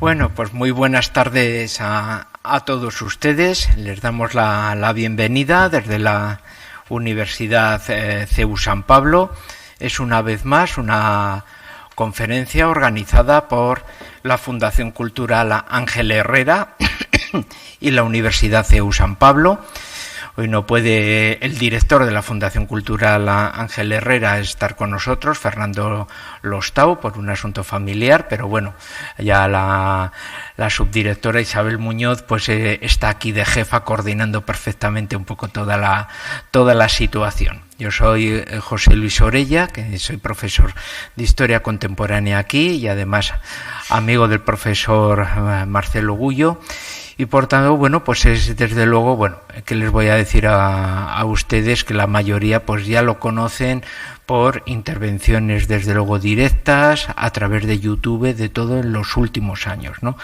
Bueno, pues muy buenas tardes a todos ustedes. Les damos la bienvenida desde la Universidad CEU San Pablo. Es una vez más una conferencia organizada por la Fundación Cultural Ángel Herrera y la Universidad CEU San Pablo. Hoy no puede el director de la Fundación Cultural Ángel Herrera estar con nosotros, Fernando Lostau, por un asunto familiar, pero bueno, ya la subdirectora Isabel Muñoz pues está aquí de jefa coordinando perfectamente un poco toda la situación. Yo soy José Luis Orella, que soy profesor de Historia Contemporánea aquí y además amigo del profesor Marcelo Gullo. Y por tanto, bueno, pues es desde luego, bueno, que les voy a decir a ustedes que la mayoría pues ya lo conocen por intervenciones desde luego directas a través de YouTube, de todo en los últimos años, ¿no?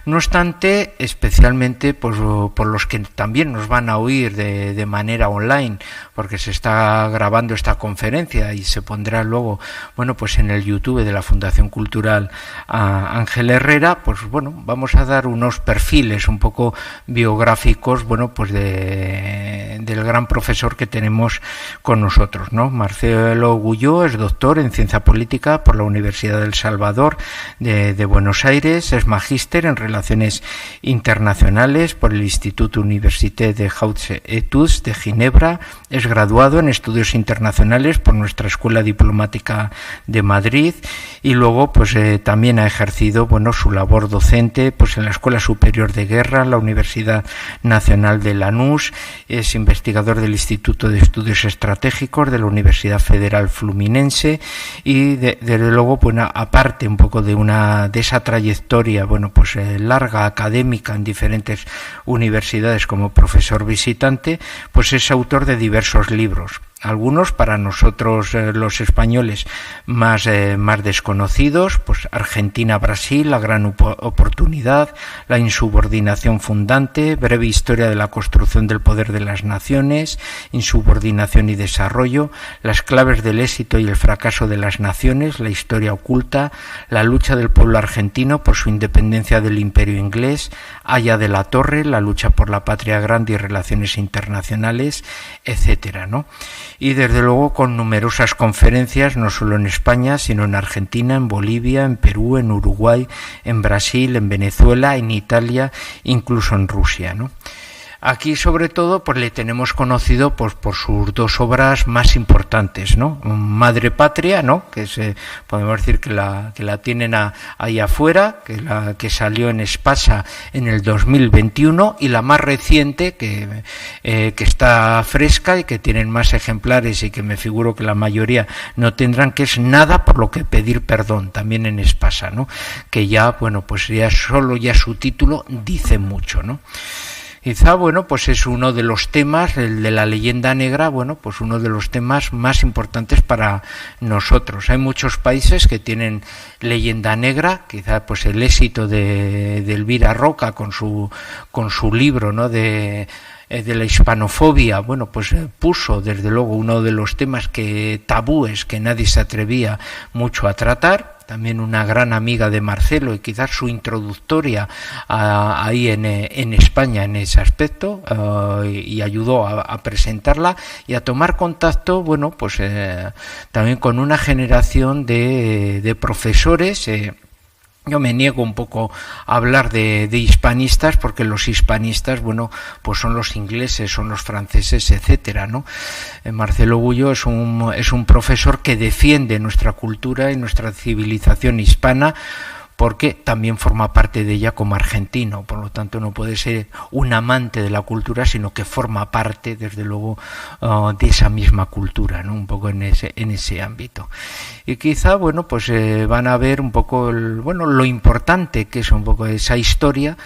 No obstante, especialmente por los que también nos van a oír de manera online, porque se está grabando esta conferencia y se pondrá luego, bueno, pues en el YouTube de la Fundación Cultural Ángel Herrera, pues bueno, vamos a dar unos perfiles un poco biográficos, bueno, pues del gran profesor que tenemos con nosotros, ¿no? Marcelo Gullo es doctor en Ciencia Política por la Universidad del Salvador de Buenos Aires, es magíster en Relaciones Internacionales por el Institut Université de Hautes Études de Ginebra, es graduado en Estudios Internacionales por nuestra Escuela Diplomática de Madrid y luego pues también ha ejercido, bueno, su labor docente pues en la Escuela Superior de Guerra, la Universidad Nacional de Lanús, es investigador del Instituto de Estudios Estratégicos de la Universidad Federal Fluminense y desde luego, bueno, aparte un poco de esa trayectoria, bueno, pues larga académica en diferentes universidades como profesor visitante, pues es autor de diversos libros. Algunos para nosotros los españoles más desconocidos, pues Argentina-Brasil, la gran oportunidad, la insubordinación fundante, breve historia de la construcción del poder de las naciones, insubordinación y desarrollo, las claves del éxito y el fracaso de las naciones, la historia oculta, la lucha del pueblo argentino por su independencia del imperio inglés, Aya de la Torre, la lucha por la patria grande y relaciones internacionales, etcétera, ¿no? Y desde luego con numerosas conferencias, no solo en España, sino en Argentina, en Bolivia, en Perú, en Uruguay, en Brasil, en Venezuela, en Italia, incluso en Rusia, ¿no? Aquí, sobre todo, pues le tenemos conocido pues por sus dos obras más importantes, ¿no? Madre Patria, ¿no? Que podemos decir que la tienen ahí afuera, que salió en Espasa en el 2021, y la más reciente que está fresca y que tienen más ejemplares y que me figuro que la mayoría no tendrán, que es Nada por lo que pedir perdón, también en Espasa, ¿no? Que ya, bueno, pues ya solo su título dice mucho, ¿no? Quizá, bueno, pues es uno de los temas, el de la leyenda negra, bueno, pues uno de los temas más importantes para nosotros. Hay muchos países que tienen leyenda negra, quizá pues el éxito de Elvira Roca con su libro, ¿no?, de la hispanofobia, bueno, pues puso desde luego uno de los temas tabúes que nadie se atrevía mucho a tratar. También una gran amiga de Marcelo y quizás su introductoria ahí en España en ese aspecto, y ayudó a presentarla y a tomar contacto, bueno, pues también con una generación de profesores. Yo me niego un poco a hablar de hispanistas, porque los hispanistas, bueno, pues son los ingleses, son los franceses, etcétera, ¿no? Marcelo Gullo es un profesor que defiende nuestra cultura y nuestra civilización hispana, porque también forma parte de ella como argentino, por lo tanto no puede ser un amante de la cultura, sino que forma parte, desde luego, de esa misma cultura, ¿no? Un poco en ese ámbito. Y quizá, bueno, pues van a ver un poco lo importante que es un poco esa historia,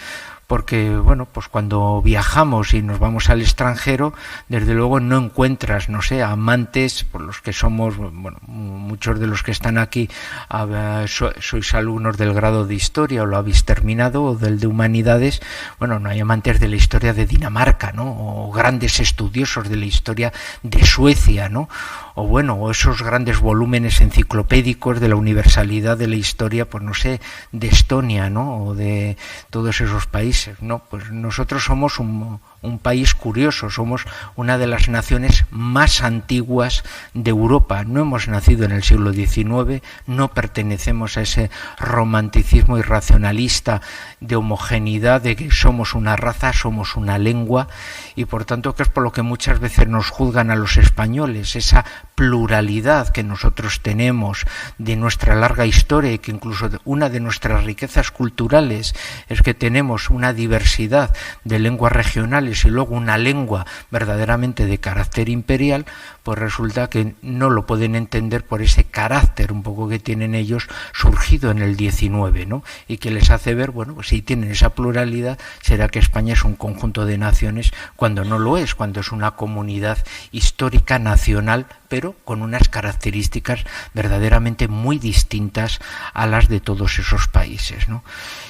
porque, bueno, pues cuando viajamos y nos vamos al extranjero, desde luego no encuentras, no sé, amantes, por los que somos, bueno, muchos de los que están aquí sois alumnos del grado de Historia o lo habéis terminado, o del de Humanidades, bueno, no hay amantes de la historia de Dinamarca, ¿no?, o grandes estudiosos de la historia de Suecia, ¿no?, o esos grandes volúmenes enciclopédicos de la universalidad de la historia, pues no sé, de Estonia, ¿no? O de todos esos países, ¿no? Pues nosotros somos un país curioso, somos una de las naciones más antiguas de Europa. No hemos nacido en el siglo XIX, no pertenecemos a ese romanticismo irracionalista de homogeneidad, de que somos una raza, somos una lengua, y por tanto que es por lo que muchas veces nos juzgan a los españoles, esa pluralidad que nosotros tenemos de nuestra larga historia, y que incluso una de nuestras riquezas culturales es que tenemos una diversidad de lenguas regionales y luego una lengua verdaderamente de carácter imperial, pues resulta que no lo pueden entender por ese carácter un poco que tienen ellos surgido en el XIX, ¿no? Y que les hace ver, bueno, pues si tienen esa pluralidad, será que España es un conjunto de naciones, cuando no lo es, cuando es una comunidad histórica nacional, pero con unas características verdaderamente muy distintas a las de todos esos países, ¿no?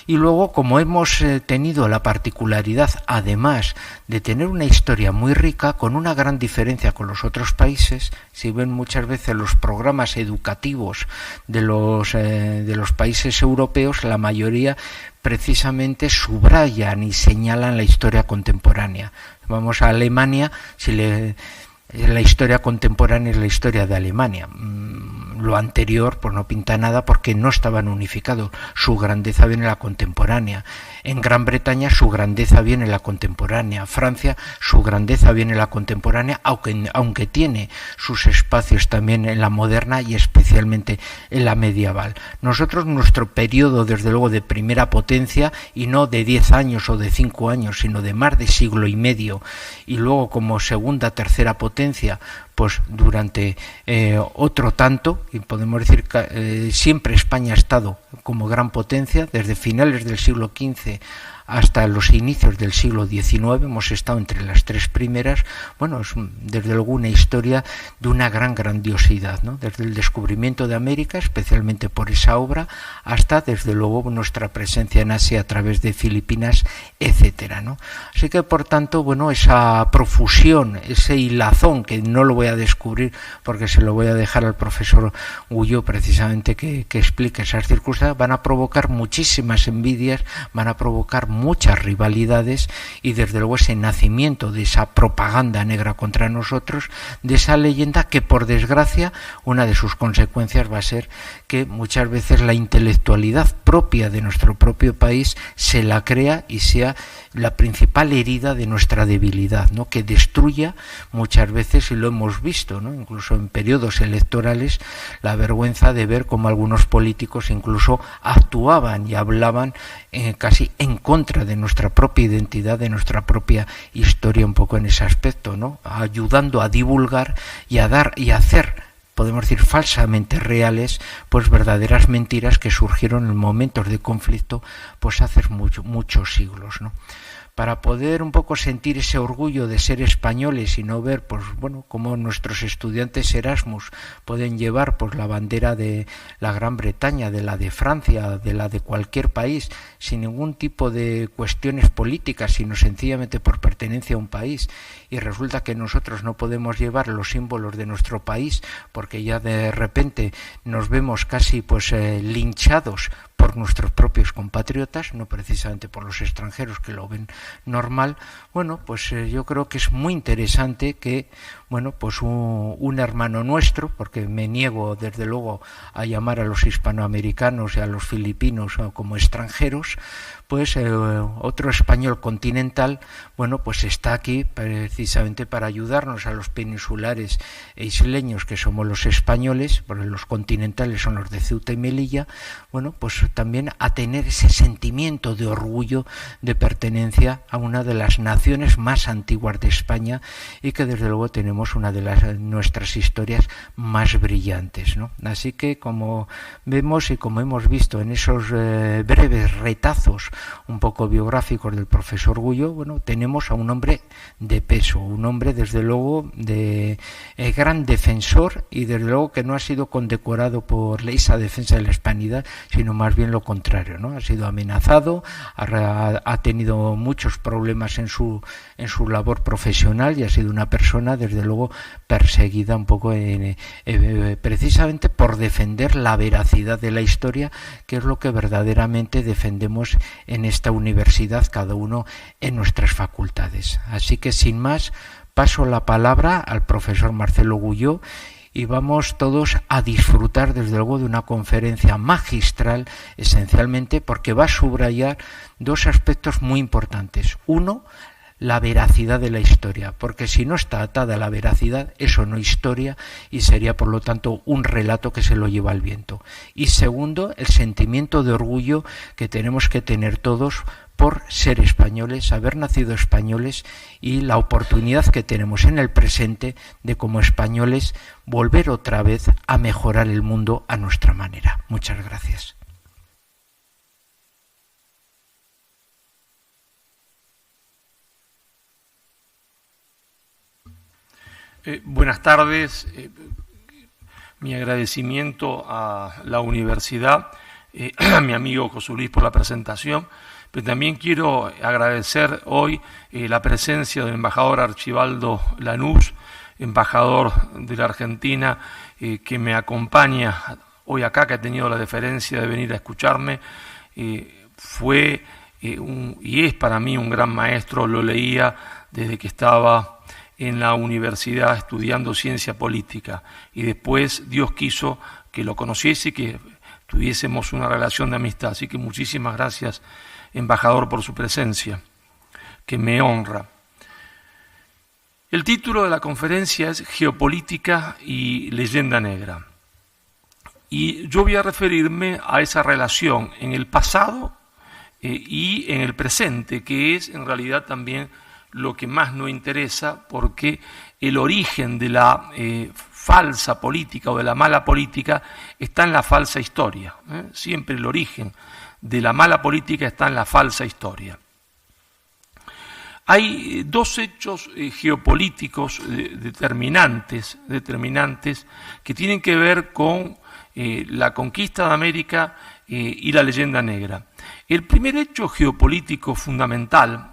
Y luego, como hemos tenido la particularidad, además de tener una historia muy rica, con una gran diferencia con los otros países, si ven muchas veces los programas educativos de los países europeos, la mayoría precisamente subrayan y señalan la historia contemporánea. Vamos a Alemania, la historia contemporánea es la historia de Alemania. Lo anterior pues no pinta nada porque no estaban unificados. Su grandeza viene en la contemporánea. En Gran Bretaña su grandeza viene en la contemporánea. Francia su grandeza viene en la contemporánea, aunque tiene sus espacios también en la moderna y especialmente en la medieval. Nosotros, nuestro periodo desde luego de primera potencia, y no de 10 años o de 5 años, sino de más de siglo y medio, y luego como segunda, tercera potencia, pues durante otro tanto, y podemos decir que siempre España ha estado como gran potencia, desde finales del siglo XV hasta los inicios del siglo XIX, hemos estado entre las tres primeras. Bueno, es desde luego una historia de una gran grandiosidad, ¿no? Desde el descubrimiento de América, especialmente por esa obra, hasta desde luego nuestra presencia en Asia a través de Filipinas, etcétera, ¿no? Así que por tanto, bueno, esa profusión, ese hilazón, que no lo voy a descubrir porque se lo voy a dejar al profesor Guyot precisamente que explique esas circunstancias, van a provocar muchísimas envidias, van a provocar muchas rivalidades, y desde luego ese nacimiento de esa propaganda negra contra nosotros, de esa leyenda que por desgracia una de sus consecuencias va a ser que muchas veces la intelectualidad propia de nuestro propio país se la crea y sea la principal herida de nuestra debilidad, ¿no? Que destruya muchas veces, y lo hemos visto, ¿no? Incluso en periodos electorales, la vergüenza de ver cómo algunos políticos incluso actuaban y hablaban casi en contra de nuestra propia identidad, de nuestra propia historia, un poco en ese aspecto, ¿no? Ayudando a divulgar y a dar y a hacer, podemos decir falsamente reales, pues verdaderas mentiras que surgieron en momentos de conflicto, pues hace muchos siglos, ¿no? Para poder un poco sentir ese orgullo de ser españoles y no ver, pues bueno, cómo nuestros estudiantes Erasmus pueden llevar pues la bandera de la Gran Bretaña, de la de Francia, de la de cualquier país, sin ningún tipo de cuestiones políticas, sino sencillamente por pertenencia a un país, y resulta que nosotros no podemos llevar los símbolos de nuestro país porque ya de repente nos vemos casi pues linchados por nuestros propios compatriotas, no precisamente por los extranjeros que lo ven normal. Bueno, pues yo creo que es muy interesante que, bueno, pues un hermano nuestro, porque me niego desde luego a llamar a los hispanoamericanos y a los filipinos como extranjeros, pues otro español continental, bueno, pues está aquí precisamente para ayudarnos a los peninsulares e isleños, que somos los españoles, porque los continentales son los de Ceuta y Melilla, bueno, pues también a tener ese sentimiento de orgullo de pertenencia a una de las naciones más antiguas de España, y que desde luego tenemos una de nuestras historias más brillantes, ¿no? Así que, como vemos y como hemos visto en esos breves retazos un poco biográficos del profesor Guyot, bueno, tenemos a un hombre de peso, un hombre desde luego de gran defensor, y desde luego que no ha sido condecorado por esa defensa de la hispanidad, sino más bien bien lo contrario, ¿no? Ha sido amenazado, ha tenido muchos problemas en su labor profesional y ha sido una persona, desde luego, perseguida un poco precisamente por defender la veracidad de la historia, que es lo que verdaderamente defendemos en esta universidad, cada uno en nuestras facultades. Así que, sin más, paso la palabra al profesor Marcelo Guyó y vamos todos a disfrutar, desde luego, de una conferencia magistral, esencialmente porque va a subrayar dos aspectos muy importantes. Uno, la veracidad de la historia, porque si no está atada a la veracidad, eso no es historia y sería, por lo tanto, un relato que se lo lleva al viento. Y segundo, el sentimiento de orgullo que tenemos que tener todos por ser españoles, haber nacido españoles, y la oportunidad que tenemos en el presente de, como españoles, volver otra vez a mejorar el mundo a nuestra manera. Muchas gracias. Buenas tardes. Mi agradecimiento a la universidad, a mi amigo José Luis por la presentación, pero también quiero agradecer hoy la presencia del embajador Archibaldo Lanús, embajador de la Argentina, que me acompaña hoy acá, que ha tenido la deferencia de venir a escucharme. Fue y es para mí un gran maestro, lo leía desde que estaba en la universidad estudiando ciencia política, y después Dios quiso que lo conociese y que tuviésemos una relación de amistad. Así que muchísimas gracias, embajador, por su presencia, que me honra. El título de la conferencia es Geopolítica y leyenda negra, y yo voy a referirme a esa relación en el pasado y en el presente, que es en realidad también lo que más nos interesa, porque el origen de la falsa política o de la mala política está en la falsa historia. Siempre el origen de la mala política está en la falsa historia. Hay dos hechos geopolíticos determinantes que tienen que ver con la conquista de América y la leyenda negra. El primer hecho geopolítico fundamental,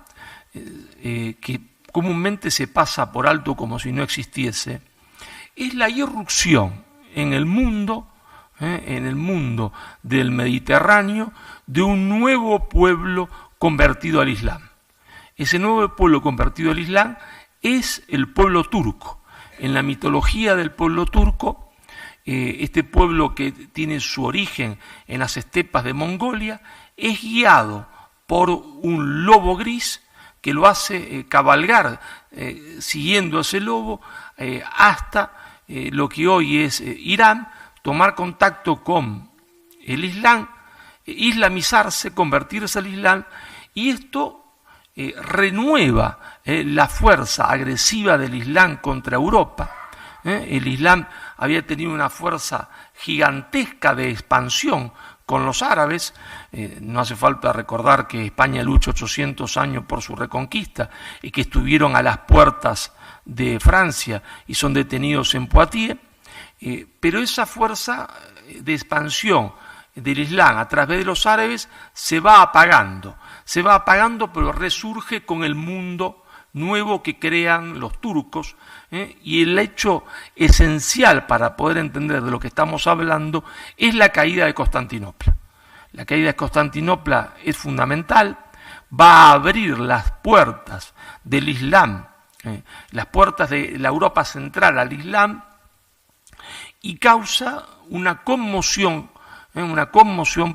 que comúnmente se pasa por alto como si no existiese, es la irrupción en el mundo del Mediterráneo, de un nuevo pueblo convertido al Islam. Ese nuevo pueblo convertido al Islam es el pueblo turco. En la mitología del pueblo turco, este pueblo, que tiene su origen en las estepas de Mongolia, es guiado por un lobo gris que lo hace cabalgar siguiendo a ese lobo hasta lo que hoy es Irán, tomar contacto con el Islam, islamizarse, convertirse al Islam, y esto renueva la fuerza agresiva del Islam contra Europa. El Islam había tenido una fuerza gigantesca de expansión con los árabes. No hace falta recordar que España luchó 800 años por su reconquista y que estuvieron a las puertas de Francia y son detenidos en Poitiers, pero esa fuerza de expansión del Islam a través de los árabes se va apagando, pero resurge con el mundo nuevo que crean los turcos, y el hecho esencial para poder entender de lo que estamos hablando es la caída de Constantinopla. La caída de Constantinopla es fundamental, va a abrir las puertas del Islam, las puertas de la Europa central al Islam, y causa una conmoción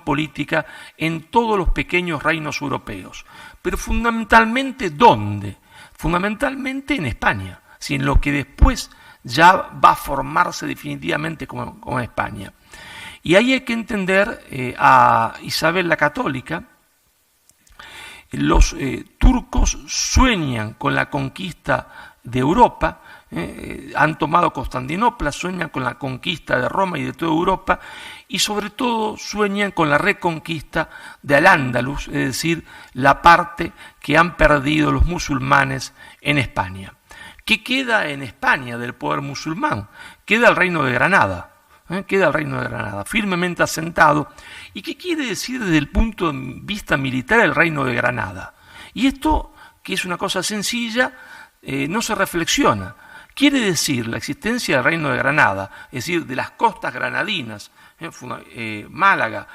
política en todos los pequeños reinos europeos. Pero fundamentalmente, ¿dónde? Fundamentalmente en España, en lo que después ya va a formarse definitivamente como España. Y ahí hay que entender a Isabel la Católica. Los turcos sueñan con la conquista de Europa, han tomado Constantinopla, sueñan con la conquista de Roma y de toda Europa, y sobre todo sueñan con la reconquista de Al-Ándalus, es decir, la parte que han perdido los musulmanes en España. ¿Qué queda en España del poder musulmán? Queda el reino de Granada. queda el Reino de Granada, firmemente asentado. ¿Y qué quiere decir desde el punto de vista militar el Reino de Granada? Y esto, que es una cosa sencilla, no se reflexiona. Quiere decir la existencia del Reino de Granada, es decir, de las costas granadinas, Málaga,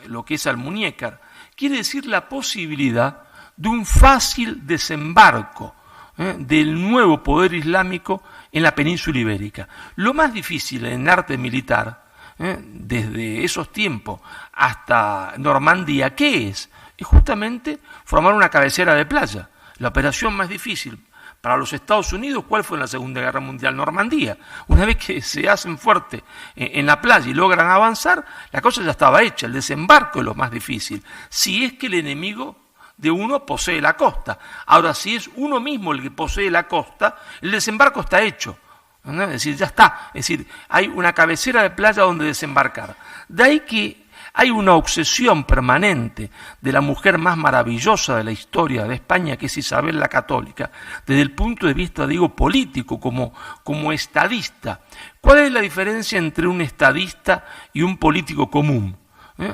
lo que es Almuñécar, quiere decir la posibilidad de un fácil desembarco del nuevo poder islámico en la península ibérica. Lo más difícil en arte militar, desde esos tiempos hasta Normandía, ¿qué es? Es justamente formar una cabecera de playa. La operación más difícil para los Estados Unidos, ¿cuál fue en la Segunda Guerra Mundial? Normandía. Una vez que se hacen fuerte en la playa y logran avanzar, la cosa ya estaba hecha. El desembarco es lo más difícil, si es que el enemigo de uno posee la costa. Ahora, si es uno mismo el que posee la costa, el desembarco está hecho. ¿No? Es decir, ya está. Es decir, hay una cabecera de playa donde desembarcar. De ahí que hay una obsesión permanente de la mujer más maravillosa de la historia de España, que es Isabel la Católica, desde el punto de vista, digo, político, como estadista. ¿Cuál es la diferencia entre un estadista y un político común?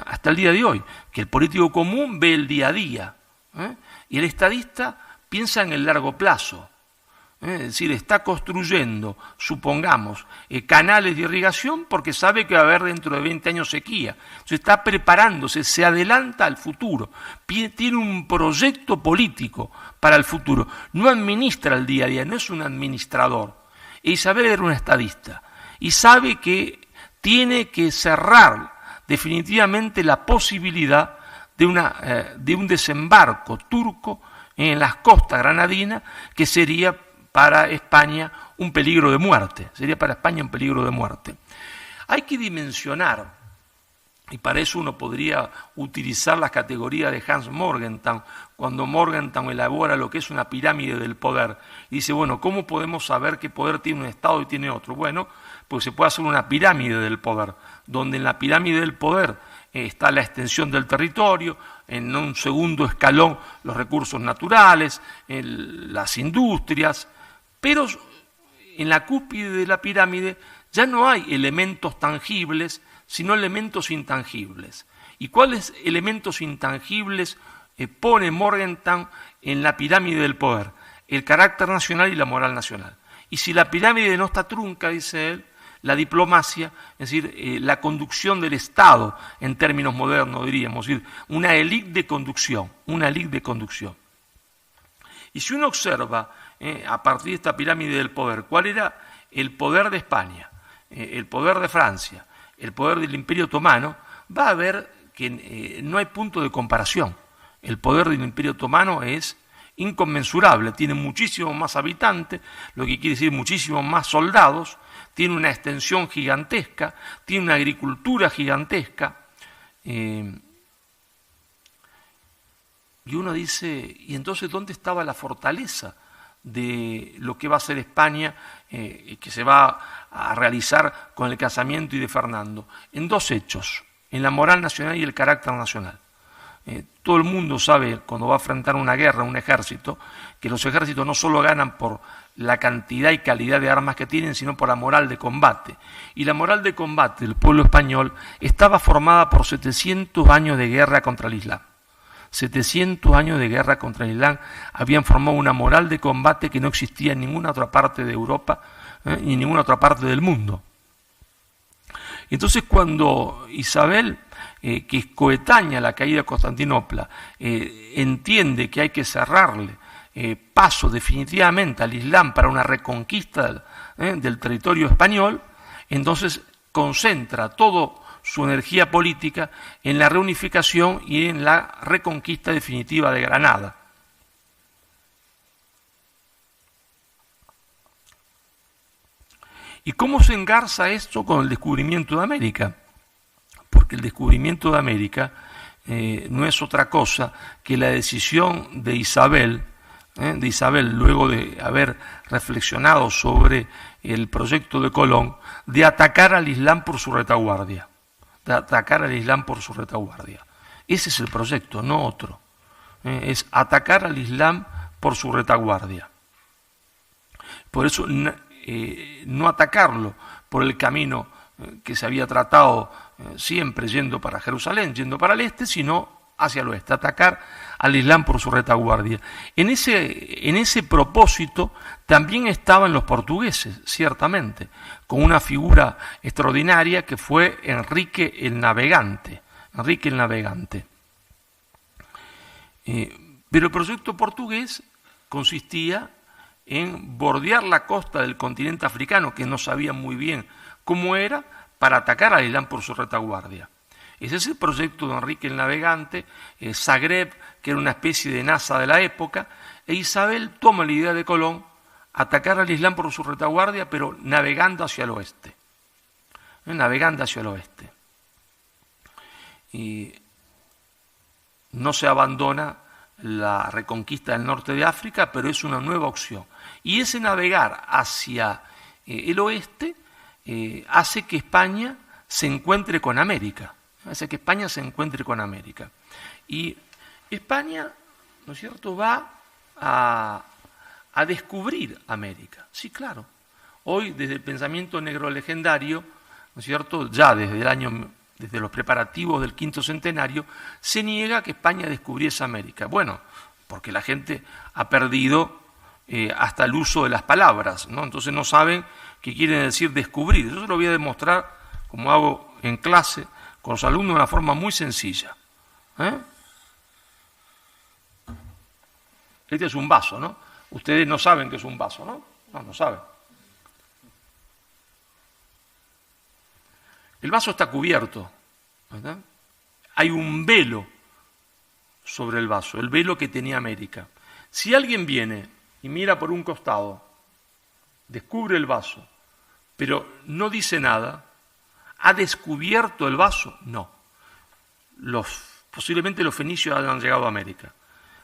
Hasta el día de hoy, que el político común ve el día a día, y el estadista piensa en el largo plazo. Es decir, está construyendo, supongamos, canales de irrigación porque sabe que va a haber dentro de 20 años sequía. Entonces está preparándose, se adelanta al futuro, tiene un proyecto político para el futuro. No administra el día a día, no es un administrador. Isabel era una estadista y sabe que tiene que cerrar definitivamente la posibilidad de un desembarco turco en las costas granadinas, que sería para España un peligro de muerte. Sería para España un peligro de muerte. Hay que dimensionar, y para eso uno podría utilizar las categorías de Hans Morgenthau, cuando Morgenthau elabora lo que es una pirámide del poder. Y dice, bueno, ¿cómo podemos saber qué poder tiene un Estado y tiene otro? Bueno, pues se puede hacer una pirámide del poder, donde en la pirámide del poder está la extensión del territorio, en un segundo escalón los recursos naturales, las industrias, pero en la cúspide de la pirámide ya no hay elementos tangibles, sino elementos intangibles. ¿Y cuáles elementos intangibles pone Morgenthau en la pirámide del poder? El carácter nacional y la moral nacional. Y si la pirámide no está trunca, dice él, la diplomacia, es decir, la conducción del Estado, en términos modernos diríamos, es decir, una élite de conducción, Y si uno observa, a partir de esta pirámide del poder, cuál era el poder de España, el poder de Francia, el poder del Imperio Otomano, va a ver que no hay punto de comparación. El poder del Imperio Otomano es inconmensurable, tiene muchísimos más habitantes, lo que quiere decir muchísimos más soldados, tiene una extensión gigantesca, tiene una agricultura gigantesca, y uno dice, ¿y entonces dónde estaba la fortaleza de lo que va a ser España, que se va a realizar con el casamiento y de Fernando? En dos hechos, en la moral nacional y el carácter nacional. Todo el mundo sabe, cuando va a enfrentar una guerra, un ejército, que los ejércitos no solo ganan por la cantidad y calidad de armas que tienen, sino por la moral de combate. Y la moral de combate del pueblo español estaba formada por 700 años de guerra contra el Islam. 700 años de guerra contra el Islam habían formado una moral de combate que no existía en ninguna otra parte de Europa ni en ninguna otra parte del mundo. Entonces, cuando Isabel, que es coetánea a la caída de Constantinopla, entiende que hay que cerrarle paso definitivamente al Islam para una reconquista del territorio español, entonces concentra toda su energía política en la reunificación y en la reconquista definitiva de Granada. ¿Y cómo se engarza esto con el descubrimiento de América? Porque el descubrimiento de América no es otra cosa que la decisión de Isabel, luego de haber reflexionado sobre el proyecto de Colón, de atacar al Islam por su retaguardia. Ese es el proyecto, no otro. Es atacar al Islam por su retaguardia. Por eso no atacarlo por el camino que se había tratado siempre yendo para Jerusalén, yendo para el este, sino hacia el oeste, atacar al Islam por su retaguardia. En ese propósito también estaban los portugueses, ciertamente, con una figura extraordinaria que fue Enrique el Navegante. Pero el proyecto portugués consistía en bordear la costa del continente africano, que no sabían muy bien cómo era, para atacar al Islam por su retaguardia. Ese es el proyecto de Enrique el Navegante, Zagreb, que era una especie de NASA de la época, e Isabel toma la idea de Colón, atacar al Islam por su retaguardia, pero navegando hacia el oeste. Y no se abandona la reconquista del norte de África, pero es una nueva opción. Y ese navegar hacia el oeste hace que España se encuentre con América. Y España, ¿no es cierto?, va a descubrir América. Sí, claro. Hoy, desde el pensamiento negro legendario, ¿no es cierto?, ya desde los preparativos del quinto centenario, se niega que España descubriese América. Bueno, porque la gente ha perdido hasta el uso de las palabras, ¿no? Entonces no saben qué quieren decir descubrir. Eso se lo voy a demostrar, como hago en clase, con los alumnos de una forma muy sencilla. Este es un vaso, ¿no? Ustedes no saben que es un vaso, ¿no? No saben. El vaso está cubierto, ¿verdad? Hay un velo sobre el vaso, el velo que tenía América. Si alguien viene y mira por un costado, descubre el vaso, pero no dice nada, ¿ha descubierto el vaso? No. Posiblemente los fenicios hayan llegado a América.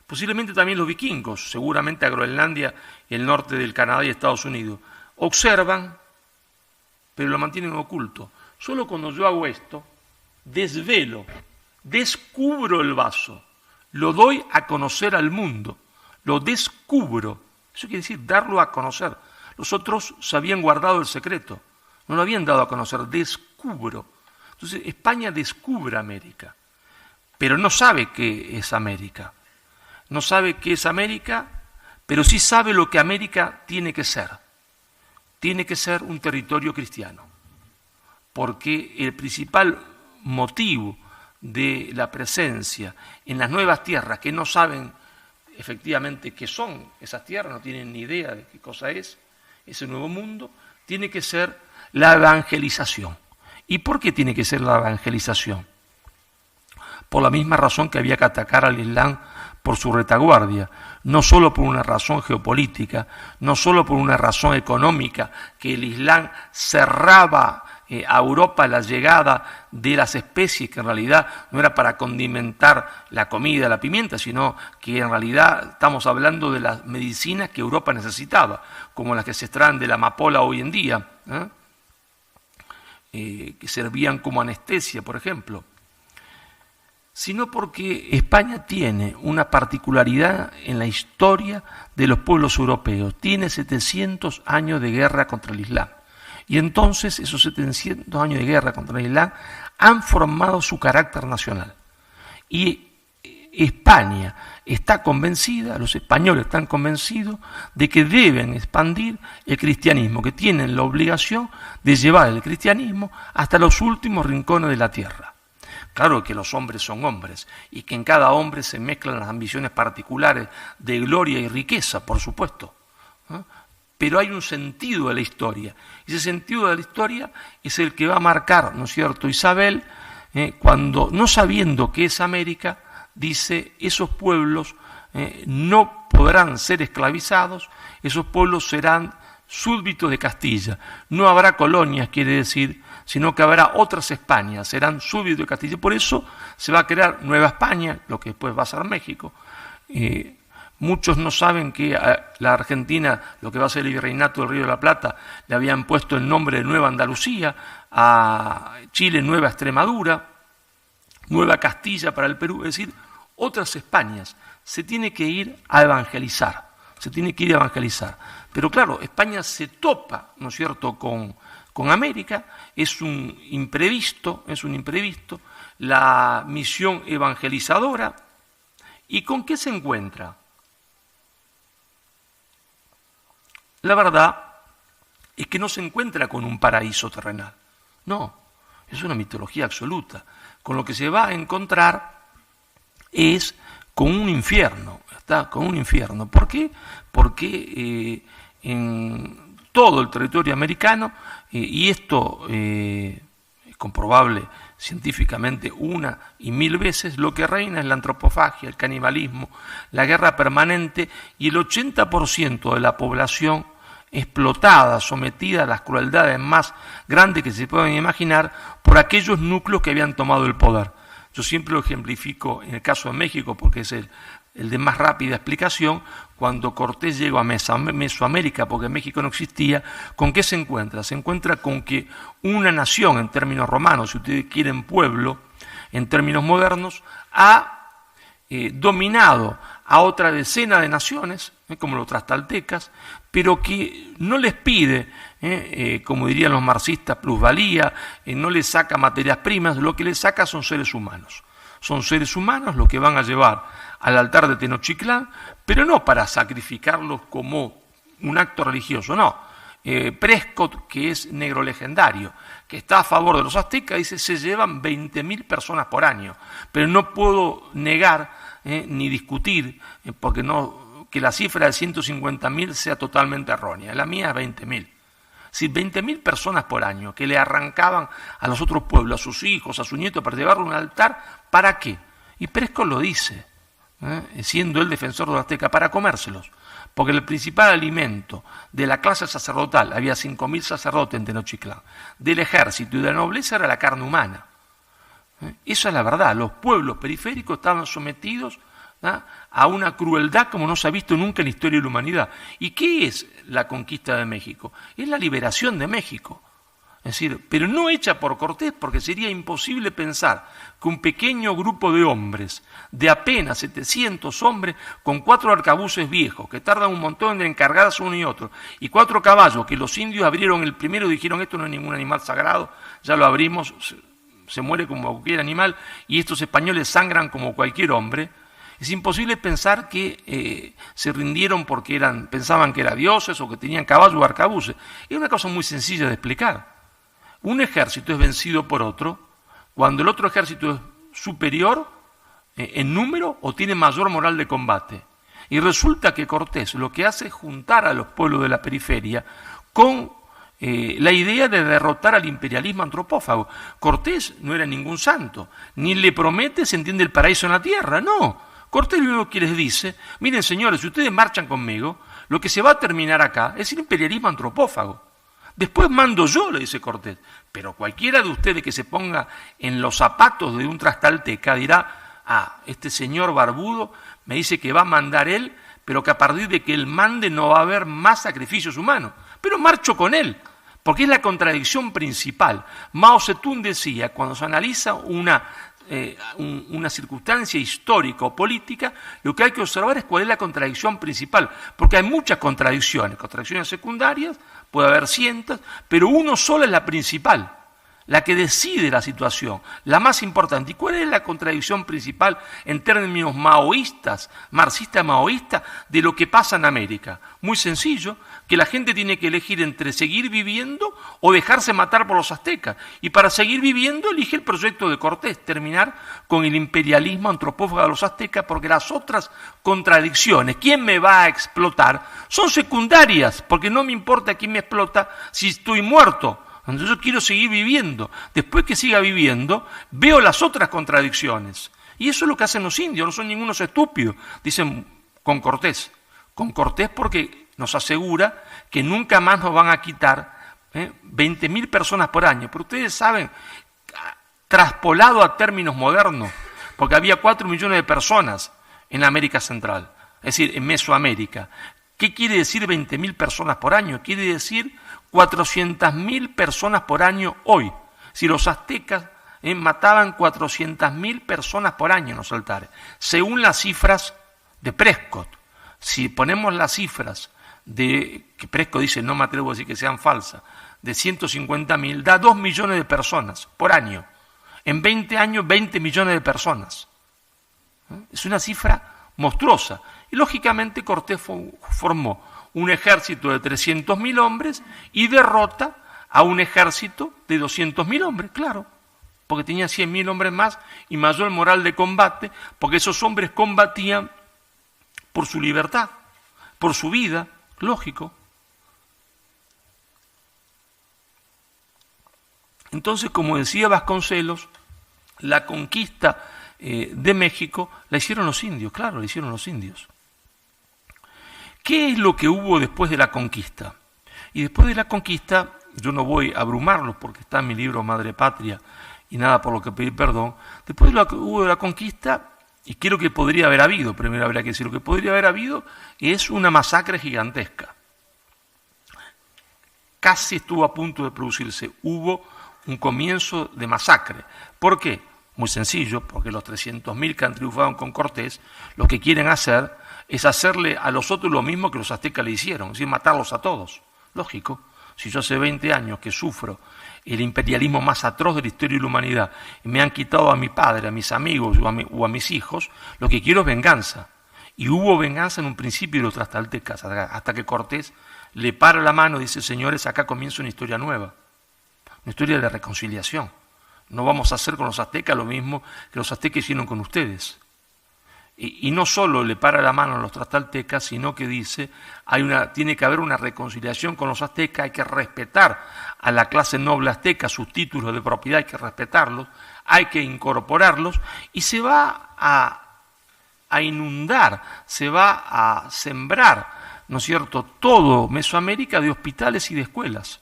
Posiblemente también los vikingos, seguramente a Groenlandia y el norte del Canadá y Estados Unidos. Observan, pero lo mantienen oculto. Solo cuando yo hago esto, desvelo, descubro el vaso, lo doy a conocer al mundo, lo descubro. Eso quiere decir darlo a conocer. Los otros se habían guardado el secreto, no lo habían dado a conocer, descubro. Entonces España descubre América, pero no sabe qué es América. No sabe qué es América, pero sí sabe lo que América tiene que ser. Tiene que ser un territorio cristiano, porque el principal motivo de la presencia en las nuevas tierras, que no saben efectivamente qué son esas tierras, no tienen ni idea de qué cosa es ese nuevo mundo, tiene que ser la evangelización. ¿Y por qué tiene que ser la evangelización? Por la misma razón que había que atacar al Islam por su retaguardia, no solo por una razón geopolítica, no solo por una razón económica, que el Islam cerraba a Europa la llegada de las especies, que en realidad no era para condimentar la comida, la pimienta, sino que en realidad estamos hablando de las medicinas que Europa necesitaba, como las que se extraen de la amapola hoy en día, que servían como anestesia, por ejemplo, sino porque España tiene una particularidad en la historia de los pueblos europeos. Tiene 700 años de guerra contra el Islam. Y entonces esos 700 años de guerra contra el Islam han formado su carácter nacional. Y España está convencida, los españoles están convencidos de que deben expandir el cristianismo, que tienen la obligación de llevar el cristianismo hasta los últimos rincones de la tierra. Claro que los hombres son hombres y que en cada hombre se mezclan las ambiciones particulares de gloria y riqueza, por supuesto, ¿no? Pero hay un sentido de la historia. Ese sentido de la historia es el que va a marcar, ¿no es cierto?, Isabel, cuando, no sabiendo qué es América, dice, esos pueblos no podrán ser esclavizados, esos pueblos serán súbditos de Castilla. No habrá colonias, quiere decir, sino que habrá otras Españas, serán súbditos de Castilla. Por eso se va a crear Nueva España, lo que después va a ser México. Muchos no saben que a la Argentina, lo que va a ser el virreinato del Río de la Plata, le habían puesto el nombre de Nueva Andalucía, a Chile Nueva Extremadura, Nueva Castilla para el Perú, es decir, otras Españas. Se tiene que ir a evangelizar, Pero claro, España se topa, ¿no es cierto?, con con América, es un imprevisto, la misión evangelizadora. ¿Y con qué se encuentra? La verdad es que no se encuentra con un paraíso terrenal, no, es una mitología absoluta. Con lo que se va a encontrar es con un infierno, con un infierno. ¿Por qué? Porque en todo el territorio americano, y esto es comprobable científicamente una y mil veces, lo que reina es la antropofagia, el canibalismo, la guerra permanente, y el 80% de la población explotada, sometida a las crueldades más grandes que se pueden imaginar por aquellos núcleos que habían tomado el poder. Yo siempre lo ejemplifico en el caso de México porque es el de más rápida explicación. Cuando Cortés llegó a Mesoamérica, porque México no existía, ¿con qué se encuentra? Se encuentra con que una nación, en términos romanos, si ustedes quieren pueblo, en términos modernos, ha dominado a otra decena de naciones, como los tlaxcaltecas, pero que no les pide, como dirían los marxistas, plusvalía, no les saca materias primas, lo que les saca son seres humanos. Son seres humanos los que van a llevar al altar de Tenochtitlán, pero no para sacrificarlos como un acto religioso, no. Prescott, que es negro legendario, que está a favor de los aztecas, dice se llevan 20.000 personas por año, pero no puedo negar ni discutir, porque no, que la cifra de 150.000 sea totalmente errónea, la mía es 20.000. Si 20.000 personas por año que le arrancaban a los otros pueblos, a sus hijos, a sus nietos, para llevarlo a un altar, ¿para qué? Y Prescott lo dice, siendo el defensor de los aztecas, para comérselos, porque el principal alimento de la clase sacerdotal, había 5.000 sacerdotes en Tenochtitlán, del ejército y de la nobleza era la carne humana. Esa es la verdad, los pueblos periféricos estaban sometidos a una crueldad como no se ha visto nunca en la historia de la humanidad. ¿Y qué es la conquista de México? Es la liberación de México. Es decir, pero no hecha por Cortés, porque sería imposible pensar que un pequeño grupo de hombres, de apenas 700 hombres, con 4 arcabuces viejos, que tardan un montón en encargarse uno y otro, y 4 caballos, que los indios abrieron el primero y dijeron, esto no es ningún animal sagrado, ya lo abrimos, se muere como cualquier animal, y estos españoles sangran como cualquier hombre. Es imposible pensar que se rindieron porque pensaban que eran dioses o que tenían caballos o arcabuces. Es una cosa muy sencilla de explicar. Un ejército es vencido por otro cuando el otro ejército es superior en número o tiene mayor moral de combate. Y resulta que Cortés lo que hace es juntar a los pueblos de la periferia con la idea de derrotar al imperialismo antropófago. Cortés no era ningún santo, ni le promete, se entiende, el paraíso en la tierra, no. Cortés lo único que les dice, miren señores, si ustedes marchan conmigo, lo que se va a terminar acá es el imperialismo antropófago. Después mando yo, le dice Cortés, pero cualquiera de ustedes que se ponga en los zapatos de un tlaxcalteca dirá, este señor barbudo me dice que va a mandar él, pero que a partir de que él mande no va a haber más sacrificios humanos. Pero marcho con él, porque es la contradicción principal. Mao Zedong decía, cuando se analiza una circunstancia histórica o política, lo que hay que observar es cuál es la contradicción principal, porque hay muchas contradicciones secundarias, puede haber cientos, pero uno solo es la principal, la que decide la situación, la más importante. ¿Y cuál es la contradicción principal en términos maoístas, marxista-maoísta, de lo que pasa en América? Muy sencillo, que la gente tiene que elegir entre seguir viviendo o dejarse matar por los aztecas. Y para seguir viviendo elige el proyecto de Cortés, terminar con el imperialismo antropófago de los aztecas, porque las otras contradicciones, ¿quién me va a explotar?, son secundarias, porque no me importa quién me explota si estoy muerto. Entonces yo quiero seguir viviendo. Después que siga viviendo, veo las otras contradicciones. Y eso es lo que hacen los indios, no son ningunos estúpidos. Dicen con Cortés porque nos asegura que nunca más nos van a quitar 20.000 personas por año. Pero ustedes saben, traspolado a términos modernos, porque había 4 millones de personas en América Central, es decir, en Mesoamérica. ¿Qué quiere decir 20.000 personas por año? Quiere decir 400.000 personas por año hoy. Si los aztecas mataban 400.000 personas por año en los altares, según las cifras de Prescott. Si ponemos las cifras que Prescott dice, no me atrevo a decir que sean falsas, de 150.000 da 2 millones de personas por año. En 20 años, 20 millones de personas. Es una cifra monstruosa. Y lógicamente Cortés formó un ejército de 300.000 hombres y derrota a un ejército de 200.000 hombres, claro, porque tenía 100.000 hombres más y mayor moral de combate, porque esos hombres combatían por su libertad, por su vida, lógico. Entonces, como decía Vasconcelos, la conquista de México la hicieron los indios, claro, la hicieron los indios. ¿Qué es lo que hubo después de la conquista? Y después de la conquista, yo no voy a abrumarlos porque está en mi libro Madre Patria y nada por lo que pedir perdón, después de lo que hubo de la conquista, y creo que podría haber habido, primero habría que decir lo que podría haber habido, es una masacre gigantesca. Casi estuvo a punto de producirse, hubo un comienzo de masacre. ¿Por qué? Muy sencillo, porque los 300.000 que han triunfado con Cortés, lo que quieren hacer es hacerle a los otros lo mismo que los aztecas le hicieron, es decir, matarlos a todos. Lógico, si yo hace 20 años que sufro el imperialismo más atroz de la historia de la humanidad y me han quitado a mi padre, a mis amigos o a mis hijos, lo que quiero es venganza. Y hubo venganza en un principio de los tlaxcaltecas, hasta que Cortés le para la mano y dice, señores, acá comienza una historia nueva, una historia de reconciliación. No vamos a hacer con los aztecas lo mismo que los aztecas hicieron con ustedes. Y no solo le para la mano a los tlaxcaltecas, sino que dice, tiene que haber una reconciliación con los aztecas, hay que respetar a la clase noble azteca, sus títulos de propiedad hay que respetarlos, hay que incorporarlos, y se va a inundar, se va a sembrar, ¿no es cierto?, todo Mesoamérica de hospitales y de escuelas.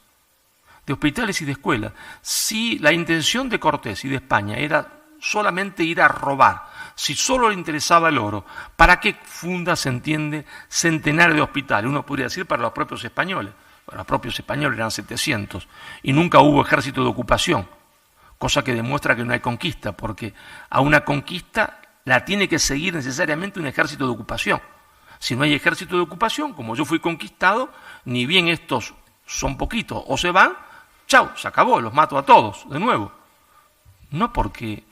De hospitales y de escuelas. Si la intención de Cortés y de España era solamente ir a robar, si solo le interesaba el oro, ¿para qué funda, se entiende, centenares de hospitales? Uno podría decir para los propios españoles. Bueno, los propios españoles eran 700 y nunca hubo ejército de ocupación, cosa que demuestra que no hay conquista, porque a una conquista la tiene que seguir necesariamente un ejército de ocupación. Si no hay ejército de ocupación, como yo fui conquistado, ni bien estos son poquitos o se van, chau, se acabó, los mato a todos de nuevo. No porque,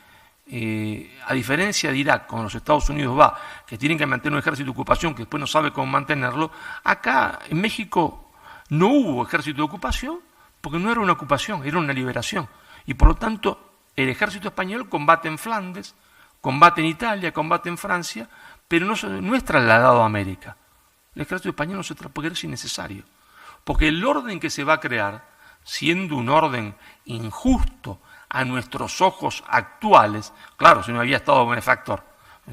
a diferencia de Irak, cuando los Estados Unidos va, que tienen que mantener un ejército de ocupación que después no sabe cómo mantenerlo, acá en México no hubo ejército de ocupación porque no era una ocupación, era una liberación. Y por lo tanto, el ejército español combate en Flandes, combate en Italia, combate en Francia, pero no es trasladado a América. El ejército español no se trasladó porque es innecesario. Porque el orden que se va a crear, siendo un orden injusto a nuestros ojos actuales, claro, si no había Estado benefactor,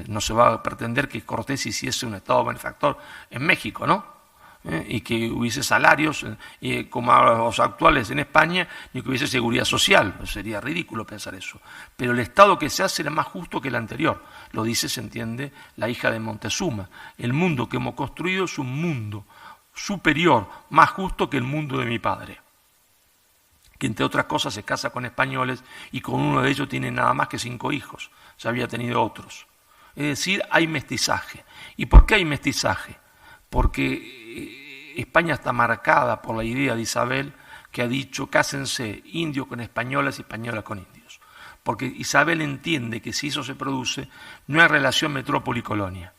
no se va a pretender que Cortés hiciese un Estado benefactor en México, ¿no? Y que hubiese salarios como los actuales en España, ni que hubiese seguridad social, sería ridículo pensar eso. Pero el Estado que se hace era más justo que el anterior, lo dice, se entiende, la hija de Montezuma. El mundo que hemos construido es un mundo superior, más justo que el mundo de mi padre, que entre otras cosas se casa con españoles y con uno de ellos tiene nada más que 5 hijos, ya había tenido otros. Es decir, hay mestizaje. ¿Y por qué hay mestizaje? Porque España está marcada por la idea de Isabel, que ha dicho, cásense indios con españolas y españolas con indios. Porque Isabel entiende que si eso se produce, no hay relación metrópoli-colonia.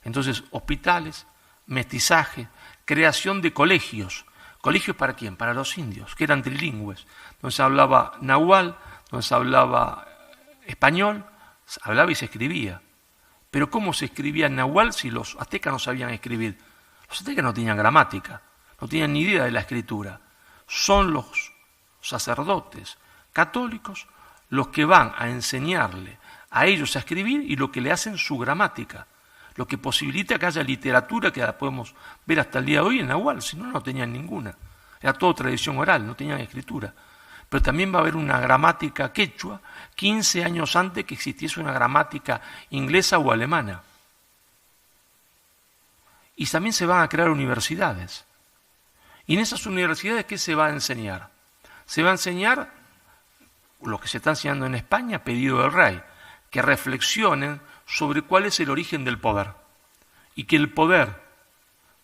Entonces, hospitales, mestizaje, creación de colegios. ¿Colegios para quién? Para los indios, que eran trilingües. Donde se hablaba nahual, donde se hablaba español, se hablaba y se escribía. Pero ¿cómo se escribía en nahual si los aztecas no sabían escribir? Los aztecas no tenían gramática, no tenían ni idea de la escritura. Son los sacerdotes católicos los que van a enseñarle a ellos a escribir y lo que le hacen su gramática, lo que posibilita que haya literatura que la podemos ver hasta el día de hoy en nahual, si no, no tenían ninguna. Era todo tradición oral, no tenían escritura. Pero también va a haber una gramática quechua 15 años antes que existiese una gramática inglesa o alemana. Y también se van a crear universidades. Y en esas universidades, ¿qué se va a enseñar? Se va a enseñar lo que se está enseñando en España, pedido del rey, que reflexionen sobre cuál es el origen del poder. Y que el poder,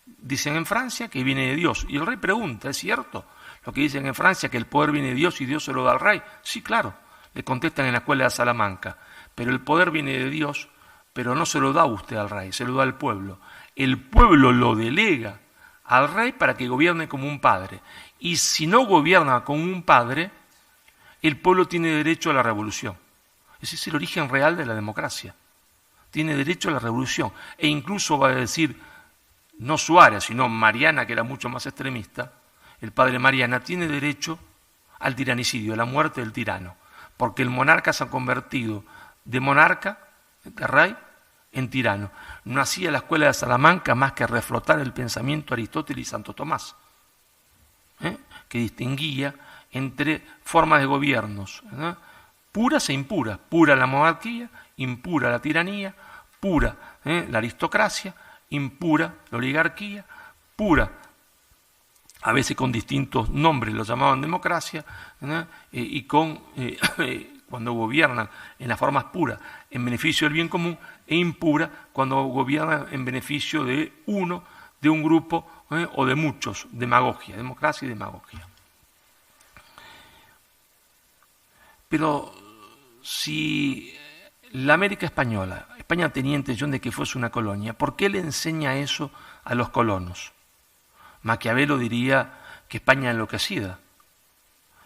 dicen en Francia, que viene de Dios. Y el rey pregunta, ¿es cierto? Lo que dicen en Francia, que el poder viene de Dios y Dios se lo da al rey. Sí, claro, le contestan en la escuela de Salamanca. Pero el poder viene de Dios, pero no se lo da usted al rey, se lo da al pueblo. El pueblo lo delega al rey para que gobierne como un padre. Y si no gobierna como un padre, el pueblo tiene derecho a la revolución. Ese es el origen real de la democracia. Tiene derecho a la revolución. E incluso va a decir, no Suárez, sino Mariana, que era mucho más extremista, el padre Mariana, tiene derecho al tiranicidio, a la muerte del tirano. Porque el monarca se ha convertido de monarca, de rey, en tirano. No hacía la escuela de Salamanca más que reflotar el pensamiento de Aristóteles y Santo Tomás, que distinguía entre formas de gobiernos, puras e impuras. Pura la monarquía, impura la tiranía, pura la aristocracia, impura la oligarquía, pura, a veces con distintos nombres lo llamaban democracia, y cuando gobiernan en las formas puras en beneficio del bien común, e impura cuando gobiernan en beneficio de uno, de un grupo o de muchos, demagogia, democracia y demagogia. Pero si la América española, España tenía intención de que fuese una colonia, ¿por qué le enseña eso a los colonos? Maquiavelo diría que España es enloquecida.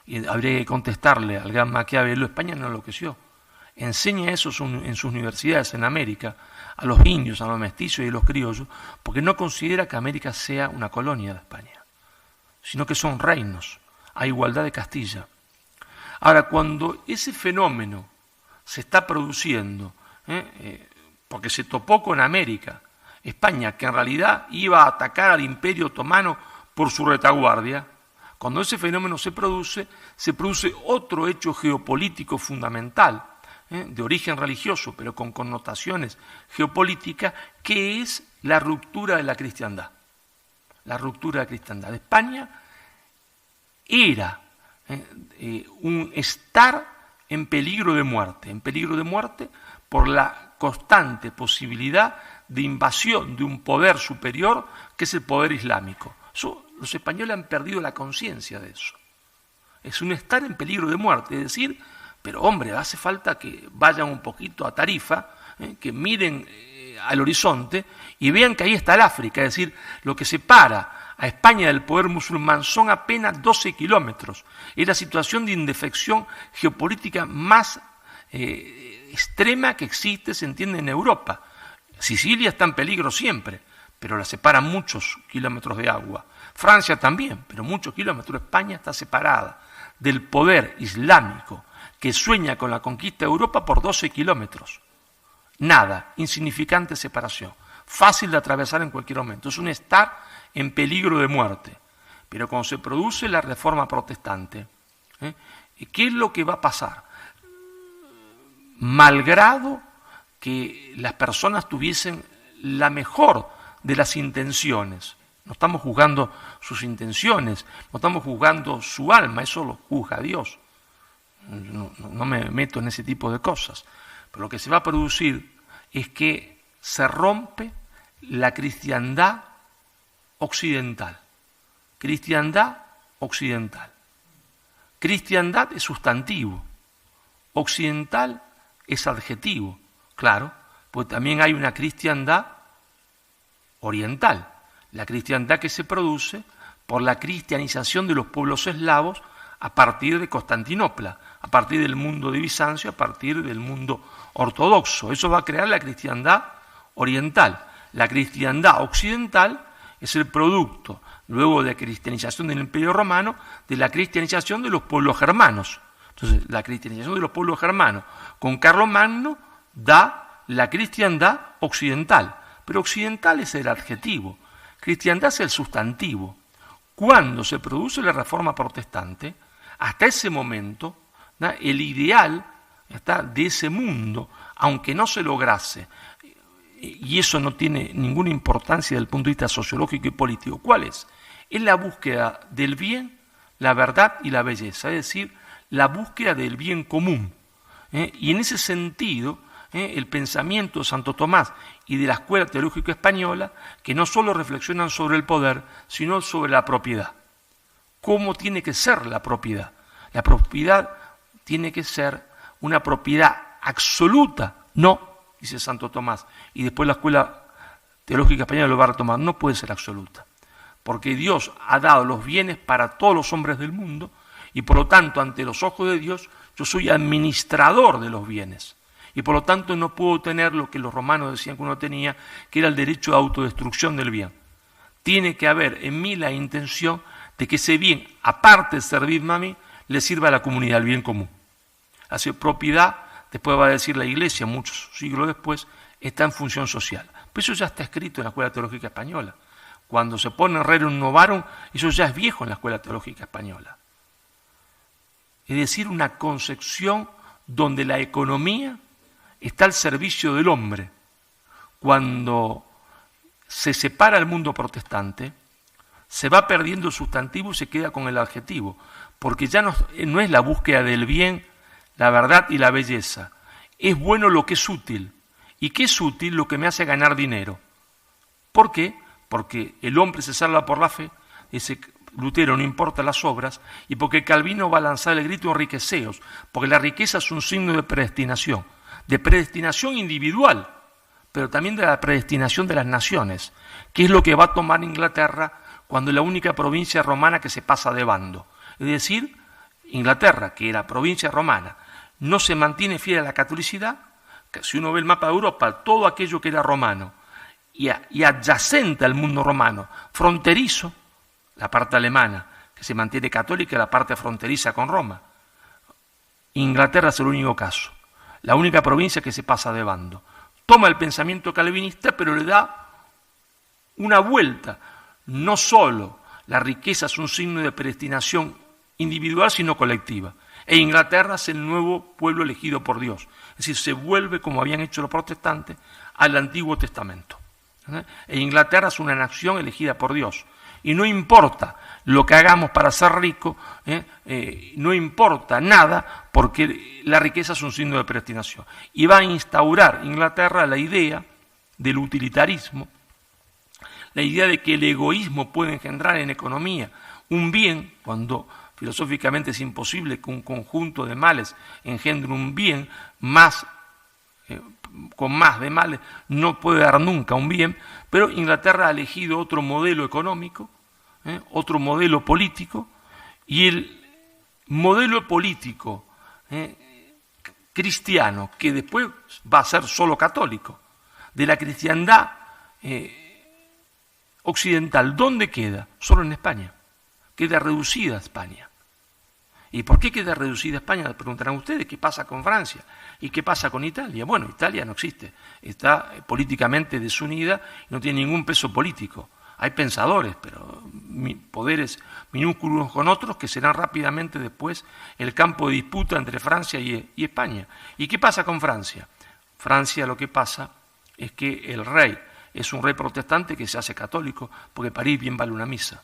Y habría que contestarle al gran Maquiavelo, España no enloqueció. Enseña eso en sus universidades en América, a los indios, a los mestizos y a los criollos, porque no considera que América sea una colonia de España, sino que son reinos, a igualdad de Castilla. Ahora, cuando ese fenómeno se está produciendo, porque se topó con América, España, que en realidad iba a atacar al Imperio Otomano por su retaguardia, cuando ese fenómeno se produce otro hecho geopolítico fundamental, de origen religioso, pero con connotaciones geopolíticas, que es la ruptura de la cristiandad. La ruptura de la cristiandad. España era un estar en peligro de muerte por la constante posibilidad de invasión de un poder superior que es el poder islámico. Los españoles han perdido la conciencia de eso. Es un estar en peligro de muerte, es decir, pero hombre, hace falta que vayan un poquito a Tarifa, que miren al horizonte y vean que ahí está el África, es decir, lo que separa a España del poder musulmán son apenas 12 kilómetros. Es la situación de indefección geopolítica más extrema que existe, se entiende, en Europa. Sicilia está en peligro siempre, pero la separan muchos kilómetros de agua. Francia también, pero muchos kilómetros. España está separada del poder islámico que sueña con la conquista de Europa por 12 kilómetros. Nada, insignificante separación, fácil de atravesar en cualquier momento. Es un estar en peligro de muerte. Pero cuando se produce la reforma protestante, ¿qué es lo que va a pasar? Malgrado que las personas tuviesen la mejor de las intenciones, no estamos juzgando sus intenciones, no estamos juzgando su alma, eso lo juzga Dios. No me meto en ese tipo de cosas. Pero lo que se va a producir es que se rompe la cristiandad occidental. Cristiandad occidental. Cristiandad es sustantivo. Occidental es adjetivo. Claro, pues también hay una cristiandad oriental. La cristiandad que se produce por la cristianización de los pueblos eslavos a partir de Constantinopla, a partir del mundo de Bizancio, a partir del mundo ortodoxo. Eso va a crear la cristiandad oriental. La cristiandad occidental es el producto, luego de la cristianización del Imperio Romano, de la cristianización de los pueblos germanos. Entonces, la cristianización de los pueblos germanos con Carlomagno da la cristiandad occidental. Pero occidental es el adjetivo, cristiandad es el sustantivo. Cuando se produce la Reforma Protestante, hasta ese momento, el ideal de ese mundo, aunque no se lograse, y eso no tiene ninguna importancia desde el punto de vista sociológico y político, ¿cuál es? Es la búsqueda del bien, la verdad y la belleza, es decir, la búsqueda del bien común. Y en ese sentido, el pensamiento de Santo Tomás y de la Escuela Teológica Española, que no solo reflexionan sobre el poder, sino sobre la propiedad. cómo tiene que ser la propiedad. La propiedad tiene que ser una propiedad absoluta, no, dice Santo Tomás, y después la Escuela Teológica Española lo va a retomar, no puede ser absoluta, porque Dios ha dado los bienes para todos los hombres del mundo, y por lo tanto, ante los ojos de Dios, yo soy administrador de los bienes, y por lo tanto no puedo tener lo que los romanos decían que uno tenía, que era el derecho de autodestrucción del bien. Tiene que haber en mí la intención de que ese bien, aparte de servirme a mí, le sirva a la comunidad, al bien común. Así, propiedad, después va a decir la Iglesia, muchos siglos después, está en función social. Pero eso ya está escrito en la Escuela Teológica Española. Cuando se pone rerum novarum, eso ya es viejo en la Escuela Teológica Española. Es decir, una concepción donde la economía está al servicio del hombre. Cuando se separa el mundo protestante, se va perdiendo el sustantivo y se queda con el adjetivo, porque ya no es la búsqueda del bien, la verdad y la belleza. Es bueno lo que es útil. ¿Y qué es útil? Lo que me hace ganar dinero. ¿Por qué? Porque el hombre se salva por la fe, dice Lutero, no importa las obras, y porque Calvino va a lanzar el grito enriqueceos, porque la riqueza es un signo de predestinación individual, pero también de la predestinación de las naciones, que es lo que va a tomar Inglaterra cuando es la única provincia romana que se pasa de bando. Es decir, Inglaterra, que era provincia romana, no se mantiene fiel a la catolicidad, que si uno ve el mapa de Europa, todo aquello que era romano y adyacente al mundo romano, fronterizo, la parte alemana, que se mantiene católica, y la parte fronteriza con Roma. Inglaterra es el único caso, la única provincia que se pasa de bando. Toma el pensamiento calvinista, pero le da una vuelta. No solo la riqueza es un signo de predestinación individual, sino colectiva. E Inglaterra es el nuevo pueblo elegido por Dios. Es decir, se vuelve, como habían hecho los protestantes, al Antiguo Testamento. E Inglaterra es una nación elegida por Dios. Y no importa lo que hagamos para ser ricos, no importa nada, porque la riqueza es un signo de predestinación. Y va a instaurar Inglaterra la idea del utilitarismo, la idea de que el egoísmo puede engendrar en economía un bien, cuando filosóficamente es imposible que un conjunto de males engendre un bien, con más de males no puede dar nunca un bien, pero Inglaterra ha elegido otro modelo económico, otro modelo político, y el modelo político cristiano, que después va a ser solo católico, de la cristiandad occidental, ¿dónde queda? Solo en España. Queda reducida España. ¿Y por qué queda reducida España? Preguntarán ustedes, ¿qué pasa con Francia? ¿Y qué pasa con Italia? Bueno, Italia no existe, está políticamente desunida y no tiene ningún peso político. Hay pensadores, pero poderes minúsculos con otros que serán rápidamente después el campo de disputa entre Francia y España. ¿Y qué pasa con Francia? Francia, lo que pasa es que el rey es un rey protestante que se hace católico, porque París bien vale una misa.